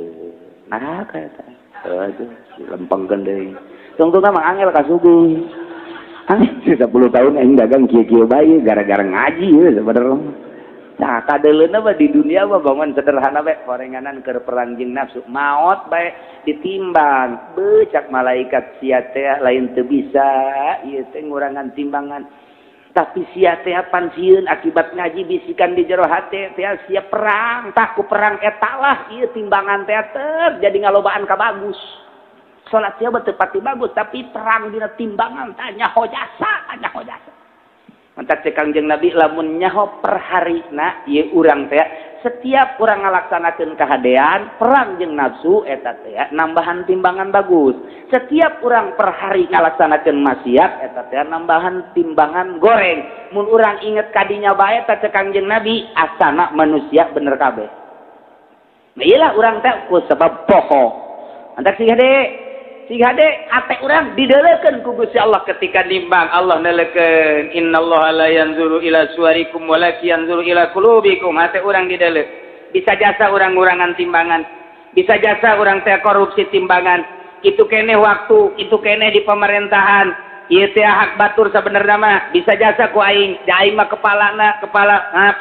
naraka eta. Aduh, lempengkeun deui. Tungtungna mah angel kasuguh. Angel 10 tahun aing dagang kieu-kieu bae gara-gara ngaji ya sebenarnya. Nah, kadeleuna mah di dunia mah bangun sederhana bae korenganan keur perang jeung nafsu. Maot bae ditimbang. Becak malaikat sia teh lain teu bisa ieu teh ngurangan timbangan. Tapi sia teh pansieun akibat ngaji bisikan di jero hate teh sia perang, tah ku perang eta lah ieu timbangan teh jadi ngalobaan ka bagus. Salat sia teu pati bagus tapi perang dina timbangan tanya hojasa, tanya hojasa. Mantak cek Kangjeng Nabi lamun nyaho per harina ieu urang teh setiap urang ngalaksanakeun kahadean perang jeung nafsu eta teh nambahan timbangan bagus. Setiap urang per hari ngalaksanakeun maksiat eta teh nambahan timbangan goreng. Mun urang inget kadinya bae teh cek Kangjeng Nabi asana manusia bener kabeh. Nah iyalah urang teh ku sebab poho. Mantak si hade ate urang dideulekeun ku Gusti Allah ketika nimbang. Allah nelekeun innallaha la yanzuru ila suwarikum walakin yanzuru ila qulubikum. Ate urang dideuleuh. Bisa jasa urang-urangan timbangan, bisa jasa urang teh korupsi timbangan. Itu kene waktu, itu kene di pemerintahan. Ieu teh hak batur sabenerna mah bisa jasa ku aing. Da aing mah kepala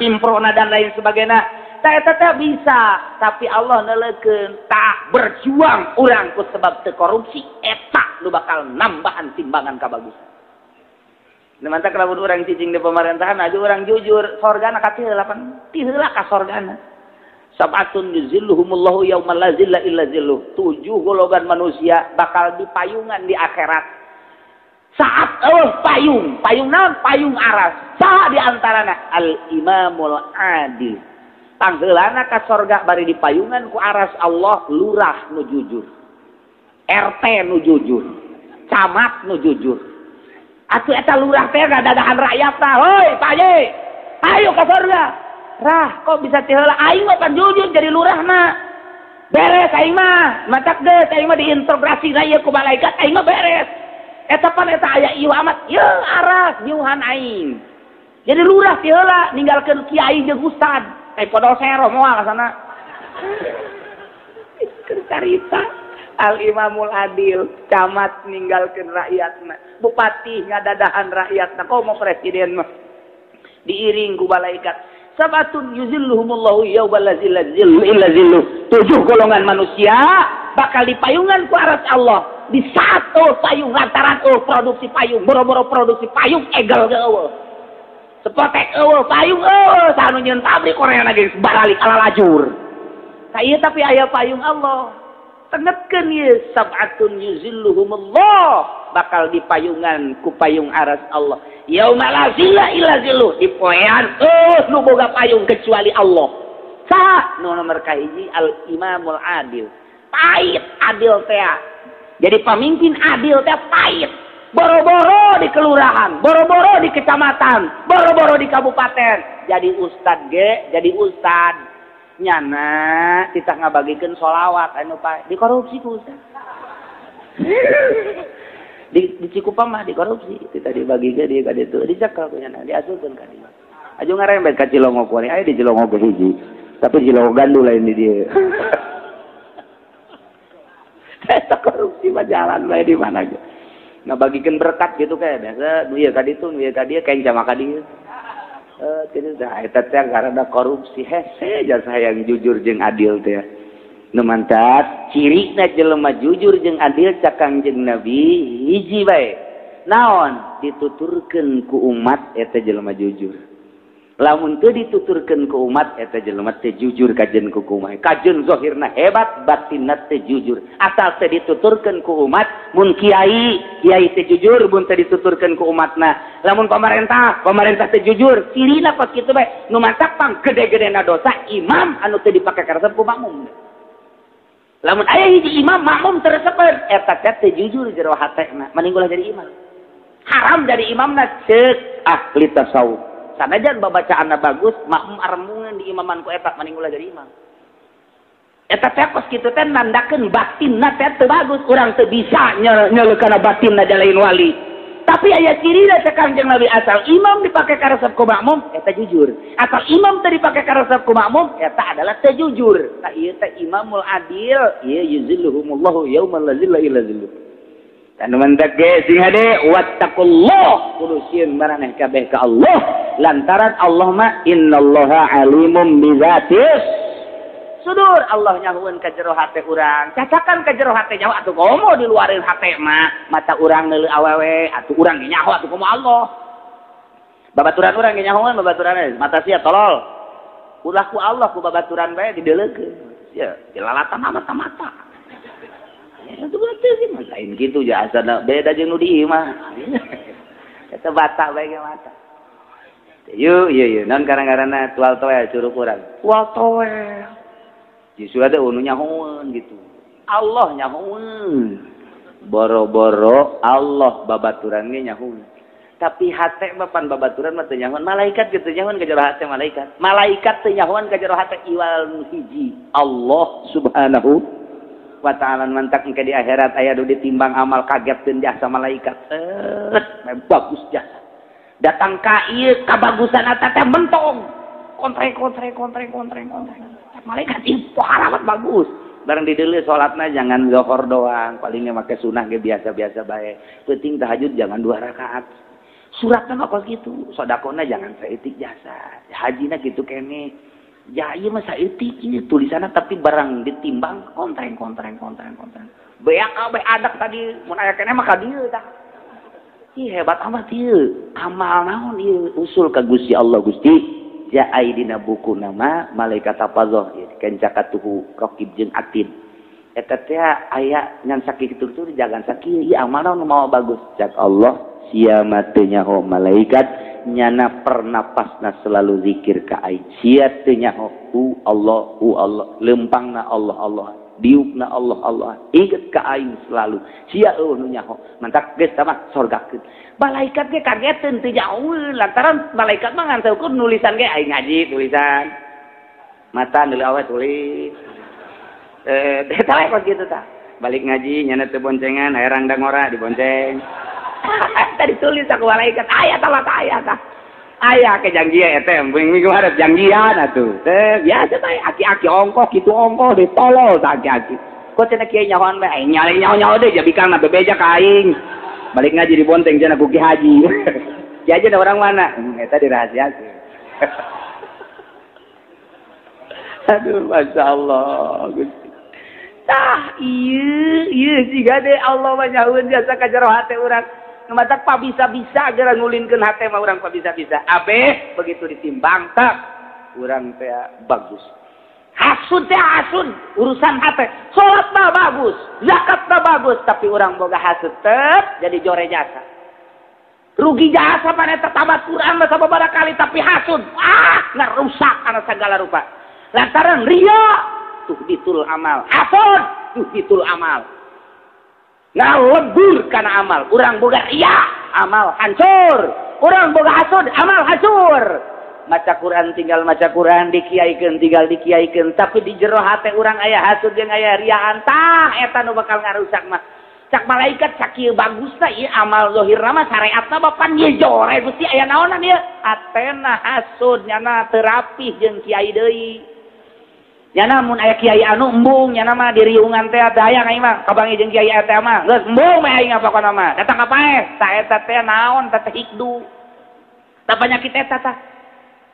pimprona dan lain sebagainya. Eta teh bisa, tapi Allah nelekeun tak berjuang urang ku sebab teu korupsi eta nu bakal nambahan timbangan kabagusan. Nu mantap lamun urang cicing di pemerintahan aja urang jujur, sorgana ka teu lapan tiheula ka sorgana. Sabatun yuzilluhumullahu yaumal la zilla illa zilluh. 7 golongan manusia bakal dipayungan di akhirat. Saat payung naon? Payung aras. Saha di antarana? Al-imamul adil. Tanggeulana ka sorga bari dipayungan ku aras Allah lurah nu jujur, RT nu jujur, camat nu jujur. Atuh eta lurah teh gadadahan rakyatna, hoi Pak Ye, ayo ka sorga. Rah, kok bisa teh heula aing mah pan jujur jadi lurahna. Beres aing mah, matak deui aing mah diintegrasina ieu ku malaikat aing mah beres. Eta pan eta aya ieu amat, yeuh aras nyuhan aing. Jadi lurah teh heula ninggalkeun kiai jeung ustad. Podol sero moal ka sana. Cerita Al-Imamul Adil, camat ninggalkeun rakyatna, bupati ngadadahan rakyatna, komo presiden mah diiring ku malaikat. Sabatun yuzilluhumullahu yaumal la zilla illa zilluh. 7 golongan manusia bakal dipayungan ku aras Allah di satu payung lantaran produksi payung, boro-boro produksi payung egal ge eueuh. Sepotek payung sanu nyeun pabrik Korea lagi baralik ala lajur. Ka ieu tapi aya payung Allah. Tengetkeun ieu sab'atun yuzilluhumullah bakal dipayungan ku payung aras Allah. Yauma la zilla illa zilluh. Di poean nu boga payung kecuali Allah. Saha? Nu nomor kahiji al-imamul adil. Pait adil teh. Jadi pemimpin adil teh pait. Boro-boro di kelurahan, boro-boro di kecamatan, boro-boro di kabupaten. Jadi ustad ge, jadi ustad. Nyana kita ngabagikeun sholawat anu Pak, dikorupsi ku ustad. di Cikupang mah dikorupsi, kita dibagi ge di ka ditu, dicekel ku nyana, diasukeun ka dieu. Aju ngarembet ka Cilongo ku aya di Cilongo ge hiji. Tapi Cilongo gandul lain di dieu. Eta korupsi mah jalan bae di mana ge. Ngabagikan berkat gitu kayak biasa nu ieu ka ditu nu ieu ka dieu kaeng jama ka dieu kitu teh eta teh karana korupsi hese jasa yang jujur jeung adil teh nu mantap cirina jelema jujur jeung adil cak Kangjeng Nabi hiji bae naon dituturkeun ku umat eta jelema jujur lamun teu dituturkeun ku umat eta jelema teh jujur kajen ku umat kajen zahirna hebat batinna teh jujur asal teh dituturkeun ku umat mun kiai teh jujur mun teh dituturkeun ku umatna lamun pemerintah teh jujur cirina pas kitu bae nu mantap pang gede-gedena dosa imam anu teu dipake karesep ku makmum lamun aya hiji imam makmum teu resepkeun eta teh jujur jero hatena mending ulah jadi imam haram jadi imamna ceuk ahli tasawuf sanajan babacaanna bagus makmum armungan di imaman ku eta mending ulah jadi imam Eta teh kos kitu teh nandakeun batinna teh teu bagus, urang teu bisa nyeleukana batinna jalain wali. Tapi aya cirina teh Kangjeng Nabi asal imam dipake karesep ku makmum eta jujur. Atau imam teh dipake karesep ku makmum eta adalah teu jujur. Tah ieu teh imamul adil, ieu yuzilluhumullahu yaumal la zilla illa zilluh. Dan mentek ge sing hade wattaqullah kudu sieun maraneh kabeh ka Allah lantaran Allah mah innallaha alimum bizatis sudur. Allah nyahueun ka jero hate urang, cacakan ka jero hate nyaho atuh komo di luarin hate mah mata urang neuleuh awewe atuh urang ge nyaho atuh komo Allah. Babaturan urang ge nyahoan babaturan mata sia tolol. Ulah ku Allah ku babaturan bae dideuleukeun. Sia dilalatan mata-mata. Ya itu berarti sih lain gitu ya asana beda jeung nu di ieu mah. Eta bata bae ge mata. Yuk, non kadang-kadang tual toel curug urang. Tual toel. Justru ada unu nyahoeun gitu. Allah nyahoeun. Boro-boro Allah babaturan ge nyahoeun. Tapi hate bapan babaturan mah teu nyahoeun. Malaikat gitu nyahoeun ka jero hate malaikat. Malaikat teu nyahoeun ka jero hate iwal hiji. Allah Subhanahu wa ta'ala mantak engke di akhirat aya nu ditimbang amal kagetkeun jasa malaikat. Bagus jasa. Datang ka ieu kabagusan eta teh mentong. Kontreng. Malaikat itu haramat bagus. Bareng dideuleu salatna jangan zuhur doang, palingnya make sunah ge biasa-biasa bae. Penting tahajud jangan 2 rakaat. Suratna mah kos kitu, sedekahna jangan saeutik jasa. Hajina kitu kene. Ya ieu mah saeutik ieu tulisanna tapi barang ditimbang kontreng. Beak kabeh adak tadi mun aya kene mah ka dieu tah. Ih hebat amat ieu. Amal naon ieu usul ka Gusti Allah Gusti. Ja aidina buku nama malaikat hafazah kan jakatuhu raqib jeung atid eta teh aya ngan sakitu kitu jangan sakieu ieu amal naon mau bagus cak Allah sia mah teu nyaho malaikat nyana pernapasna selalu zikir ka aing sia teu nyaho Allah lempangna Allah diukna Allah inget ka aing selalu sia nu nyaho mantak geus mah sorgakeun. Malaikat ge kageteun teu nyahoeun lantaran malaikat mah nganteukeun nulisan ge aing ngaji tulisan. Mata neuleuh awe tulis. Eta we kos kitu tah. Balik ngaji nyana teu boncengan aya rangdang ora dibonceng. Tadi tulis aku malaikat aya tah aya tah. Aya ke janjian eta minggu hareup janjian atuh. Teh biasa tah aki-aki ongkoh kitu ongkoh ditolol tah aki-aki. Kok cenah kieu nyahoan bae aing nyaho deui jabikangna bebeja ka aing. Balik ngaji di bonteng cenah ku Ki Haji. Ki Haji ada orang mana? Eta dirahasiakeun. Aduh, Masya Allah. Tah, iya siga deh Allah mah nyahoeun jasa ka jero hate urang. Ngamatak pa bisa-bisa gara ngulinkeun hate mah urang pa bisa-bisa. Abeh begitu ditimbang tak urang teh bagus. Hasud teh hasud urusan hate. Salat mah bagus, zakat mah bagus, tapi orang boga hasud tep jadi jore jasa. Rugi jasa paneta tabat Quran mah sababaraha kali tapi hasud. Ngarusak ana segala rupa. Lantaran riya tuhditul amal. Hasud tuhditul amal. Ngalebur kana amal. Urang boga riya, amal hancur. Urang boga hasud, amal hancur. Maca Quran tinggal maca Quran dikiaikeun tinggal dikiaikeun tapi di jero hate urang aya hasud jeung aya riaan tah eta nu bakal ngarusak mah cak malaikat cak ieu bagusna ieu amal zahirna mah syariatna bapan ieu jore Gusti aya naonan ieu atena hasud nyana teu rapih jeung kiai deui nyana mun aya kiai anu embung nyana mah di riungan teh teh aya aing mah kabangi jeung kiai eta mah geus embung mah aing apakona mah datang ka pae tah eta teh naon teh hikdu tah penyakit eta tah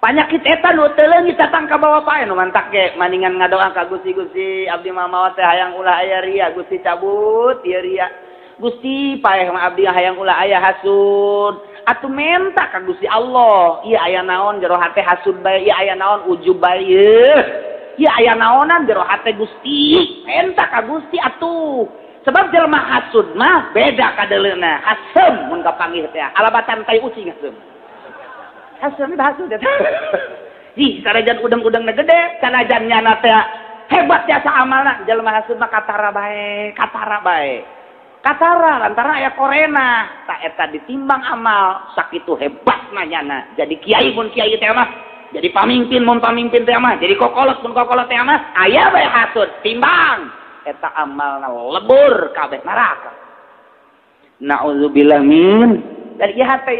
penyakit eta nu teu leungit datang ka bawah pae nu mantak ge maningan ngadoa ka Gusti abdi mah maot teh hayang ulah aya ria Gusti cabut ieu ria Gusti paeh mah abdi hayang ulah aya hasud atuh menta ka Gusti Allah ieu aya naon jero hate hasud bae ieu aya naon ujub bae ieu aya naonan jero hate Gusti menta ka Gusti atuh sebab jelema hasud mah beda kadeleuna hasem mun kapanggih teh alabatan tai ucing hasem hasud hasud eta. Ih, sanajan udang-udang na gede, sanajan nyana teh hebat jasa amalna, jelema hasud mah katara bae. Katara lantaran aya korena, tak eta ditimbang amal, sakitu hebatna nyana. Jadi kiai mun kiai teh mah Jadi pamimpin mun pamimpin teh mah, jadi kokolot mun kokolot teh mah aya bae hasud, timbang eta amalna lebur kabeh neraka. Nauzubillah min dari hate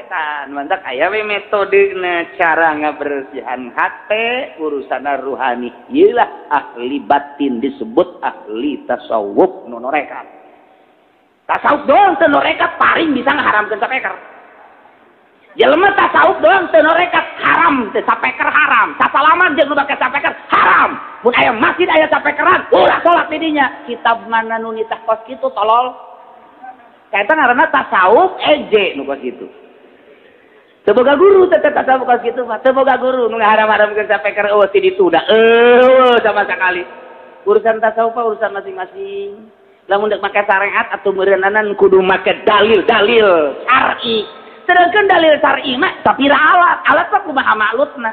kan mantak aya we metodena cara ngabersihan hate urusana ruhani. Ieulah ahli batin disebut ahli tasawuf nu norekat. Tasawuf doang teu norekat paring bisa ngaharamkeun sapeker. Jelema tasawuf doang teu norekat haram teu sapeker haram. Sasalaman jeung nu make sapeker haram. Mun aya masjid aya sapekeran, ulah salat di dinya. Kitab mana nu nitah kos kitu tolol. Eta ngaranna tasawuf eje nu kos kitu. Teu boga guru teh tasawuf kos kitu mah teu boga guru nu ngaharam-haramkeun sapeker eueuh ti ditu da sama sekali. Urusan tasawuf urusan masing-masing. Lamun dek make syariat atuh meureunana kudu make dalil-dalil syar'i. Sedangkan dalil syar'i mah tapi alat mah kumaha malutna.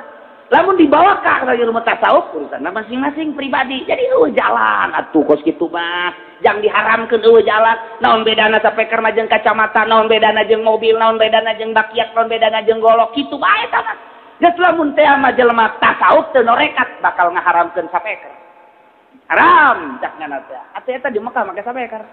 Lamun dibawa ka rumah tasawuf urusanna masing-masing pribadi. Jadi jalan atuh kos kitu mah. Jang diharamkeun jalan. Naon bedana sapeker mah jeung kacamata, naon bedana jeung mobil, naon bedana jeung bakiak, naon bedana jeung golok kitu bae tah mah. Geus lamun teh mah jelema tasawuf teu norekat bakal ngaharamkeun sapeker. Haram cakna teh. Atuh eta di Mekah make sapeker.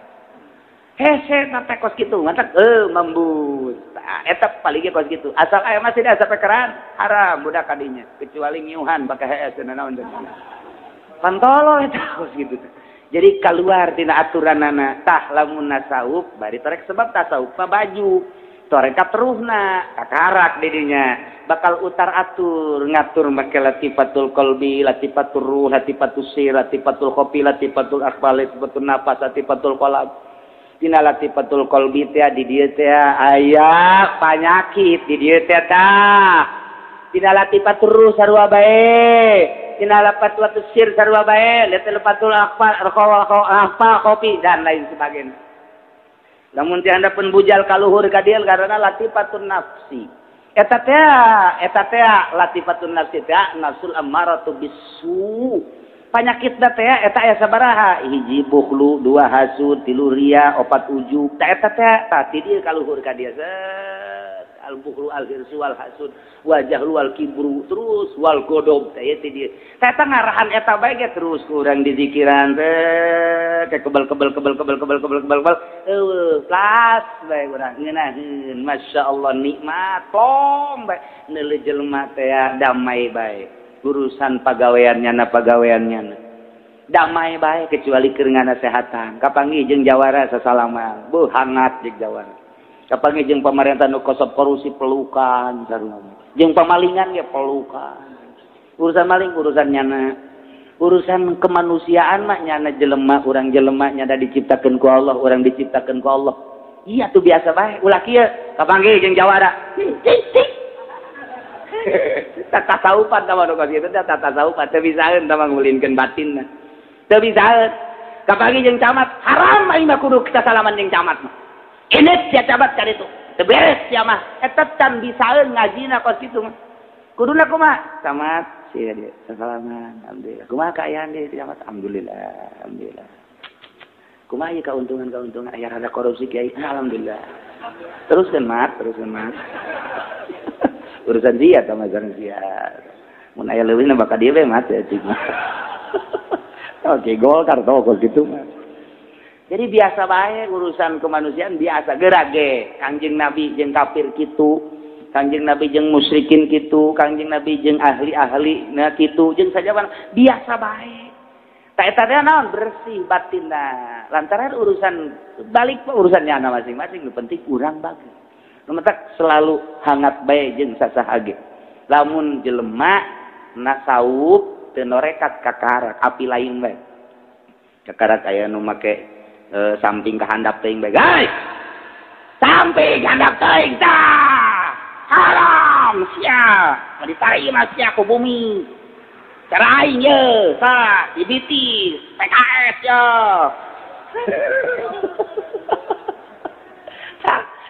Hese nate kos kitu ngantek mambut. Eta paling kos kitu. Asal aya masih ada sapekeran haram budak kadinya kecuali ngiuhan pakai hees naon teh. Pantolo eta kos kitu. Jadi keluar tina aturanana tah lamun tasawuf bari torek sebab tasawuf mah baju. Torekat teruhna kakarak di dinya bakal utar atur ngatur make latifatul qalbi, latifatul ruh, latifatul sir, latifatul khofi, latifatul akhbal, latifatul nafas, latifatul qalb. Tina latifatul qalbi teh di dieu teh aya panyakit di dieu teh tah. Tina latifatul ruh sarua bae, tina latifatul sir sarua bae, latifatul akhfa kopi dan lain sebagainya. Lamun teh anda penbujal kaluhur ka dieu karena latifatul nafsi. Eta teh latifatul nafsi teh nafsul ammaratu bisu. Penyakit teh eta aya sabaraha? Hiji bukhlu, dua hasud, tilu ria, opat ujub. Eta teh tadi dieu kaluhur ka dieu al bukhlu al hirsu wal hasud wal jahlu wal kibru terus wal godob teh ti dieu. Eta ngarahan eta bae ge terus kurang dizikiran teh kebal plas bae urang ngeunaheun masyaallah nikmat plong bae neuleuh jelema teh damai bae. Urusan pagaweannya damai bae kecuali keur nganasehatan kapanggih jeung jawara sasalaman beuh hangat jeung jawara kapanggih jeung pamarentah nu kosop korupsi pelukan sarua jeung pamalingan ge pelukan urusan maling urusan nyana urusan kemanusiaan mah nyana jelema urang jelema nyana diciptakeun ku Allah urang diciptakeun ku Allah iya tuh biasa bae ulah kieu kapanggih jeung jawara tata tasawufan sama nu kitu teh tata tasawufan teu bisaeun tah ngulinkeun batinna teu bisaeun kapanggih jeung camat haram aing mah kudu kita salaman jeung camat mah enet sia camat ka ditu teu beres sia mah eta can bisaeun ngajina kos kitu mah kuduna kumaha camat sia dia salaman alhamdulillah kumaha kaayaan deui camat alhamdulillah kumaha ieu kauntungan aya rada korupsi kiai alhamdulillah teruskeun mat urusan dia sama urusan dia mun aya leuwihna bakal dieu we mah teh cing oke Golkar toko gitu mah jadi biasa bae urusan kemanusiaan biasa gerak ge Kangjeng Nabi jeung kafir kitu Kangjeng Nabi jeung musyrikin kitu Kangjeng Nabi jeung ahli-ahli na kitu jeung sajaban biasa bae ta eta teh naon bersih batinna lantaran urusan balik urusannya masing-masing nu penting urang bagus numatak selalu hangat bae jeung sasahage lamun jelema nasawuf teu norekat kakarak api lain bae kakarak aya nu make samping ka handap teuing bae guys samping handap teuing tah haram sia ditarima sia ku bumi cara aing ye tah dibitis PKS yo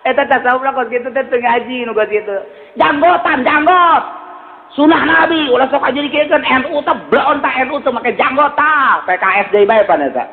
eta tasawuf lah kos kitu teh teu ngaji nu kos kitu. Janggot. Sunah Nabi ulah sok ajadikeun NU teh blaon tah NU teh make janggot tah. PKS deui bae pan eta.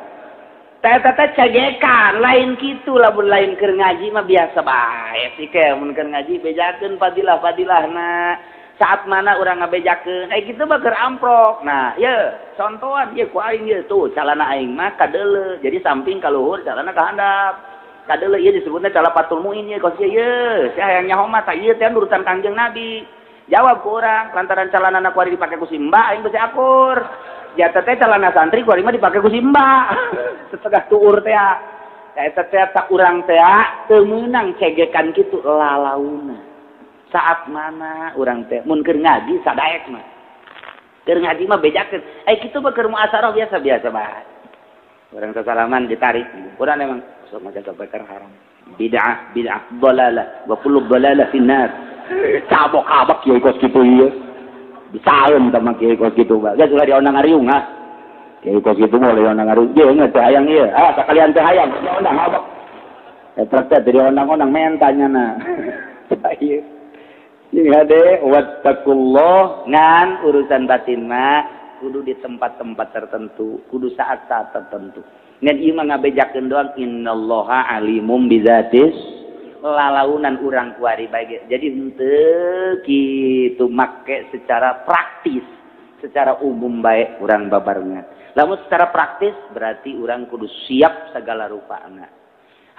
Teh eta teh cagekan lain kitu lamun lain keur ngaji mah biasa bae sih ke mun keur ngaji bejakeun fadilah-fadilahna. saat mana orang ngabejakeun kitu mah keur amprok. Nah ye contohan ye ku aing ye tuh calana aing mah kadeuleu jadi samping ka luhur calana ka handap kadeuleu ieu disebutna cala patul muin ye kos ye si hayang nyaho mah tah ieu teh nurutan Kangjeng Nabi. Jawab ku urang lantaran calanana ku ari dipake ku si mbak aing beusi akur. Jata teh calana santri ku ari mah dipake ku si mbak. Setengah tuur teh eta teh tak urang teh teu meunang cegekan kitu lalauna. Saat mana urang teh mun keur ngaji sadaek mah. Keur ngaji mah bejakeun. Kitu mah keur muasarah biasa-biasa bae. Urang salaman ditarik. Urang emang sok majaga bakar haram. Bid'ah dhalalah wa kullu dhalalah finnar. Cabok-cabok kieu kos kitu ieu. Bisaeun tah mah kieu kos kitu bae. Geus ulah diondang ariung kieu kos kitu mah ulah diondang ariung. Ieu teh hayang ieu. Sakalian teh hayang diondang abak. Eta teh diondang-ondang mentanyana. Ieu. Ini hade wattaqullah ngan urusan batin mah kudu di tempat-tempat tertentu, kudu saat-saat tertentu. Ngan ieu mah ngabejakeun doang innallaha alimum bizatis lalaunan urang kuari bae. Jadi henteu kitu make secara praktis, secara umum bae urang babarengan. Lamun secara praktis berarti urang kudu siap segala rupana.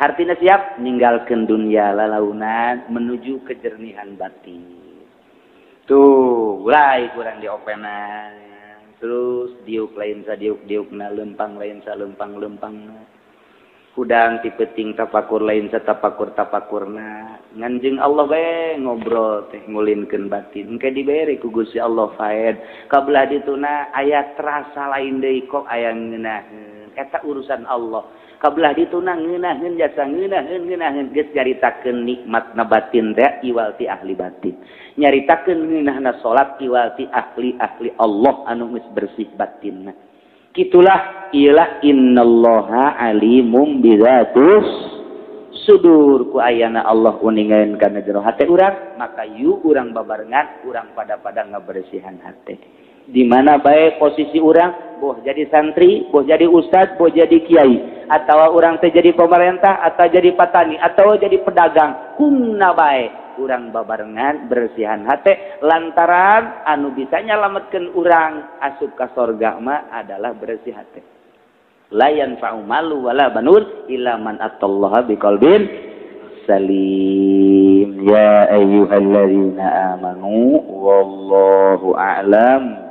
Artinya siap ninggalkeun dunia lalaunan menuju kejernihan batin. Tuh, mulai kurang diopenan. Terus diuk lain sadiuk-diukna, lempang lain salempang-lempangna. Hudang tipeting tapakur lain satapakur-tapakurna. Nganjeng Allah bae ngobrol teh ngulinkeun batin. Engke dibere ku Gusti Allah faed. Kabelah dituna aya terasa lain deui kok aya ngeunaheun. Eta urusan Allah. Kabelah dituna ngeunaheun jasa ngeunaheun geus nyaritakeun nikmatna batin teh iwal ti ahli batin. Nyaritakeun ngeunahna salat iwal ti ahli Allah anu geus bersih batinna. Kitulah ialah innallaha alimum bizatus sudur ku ayana Allah kuningaeun kana jero hate urang maka yu urang babarengan urang pada ngabersihan hate. Di mana bae posisi urang, boh jadi santri, boh jadi ustad, boh jadi kiai, atau urang teh jadi pemerintah, atau jadi petani, atau jadi pedagang, kumna bae urang babarengan bersihan hate lantaran anu bisa nyalametkeun urang asup ka sorga mah adalah bersih hate. La yanfa'u malu wala banun illa man atallaha biqalbin salim. Ya ayyuhalladzina amanu wallahu a'lam.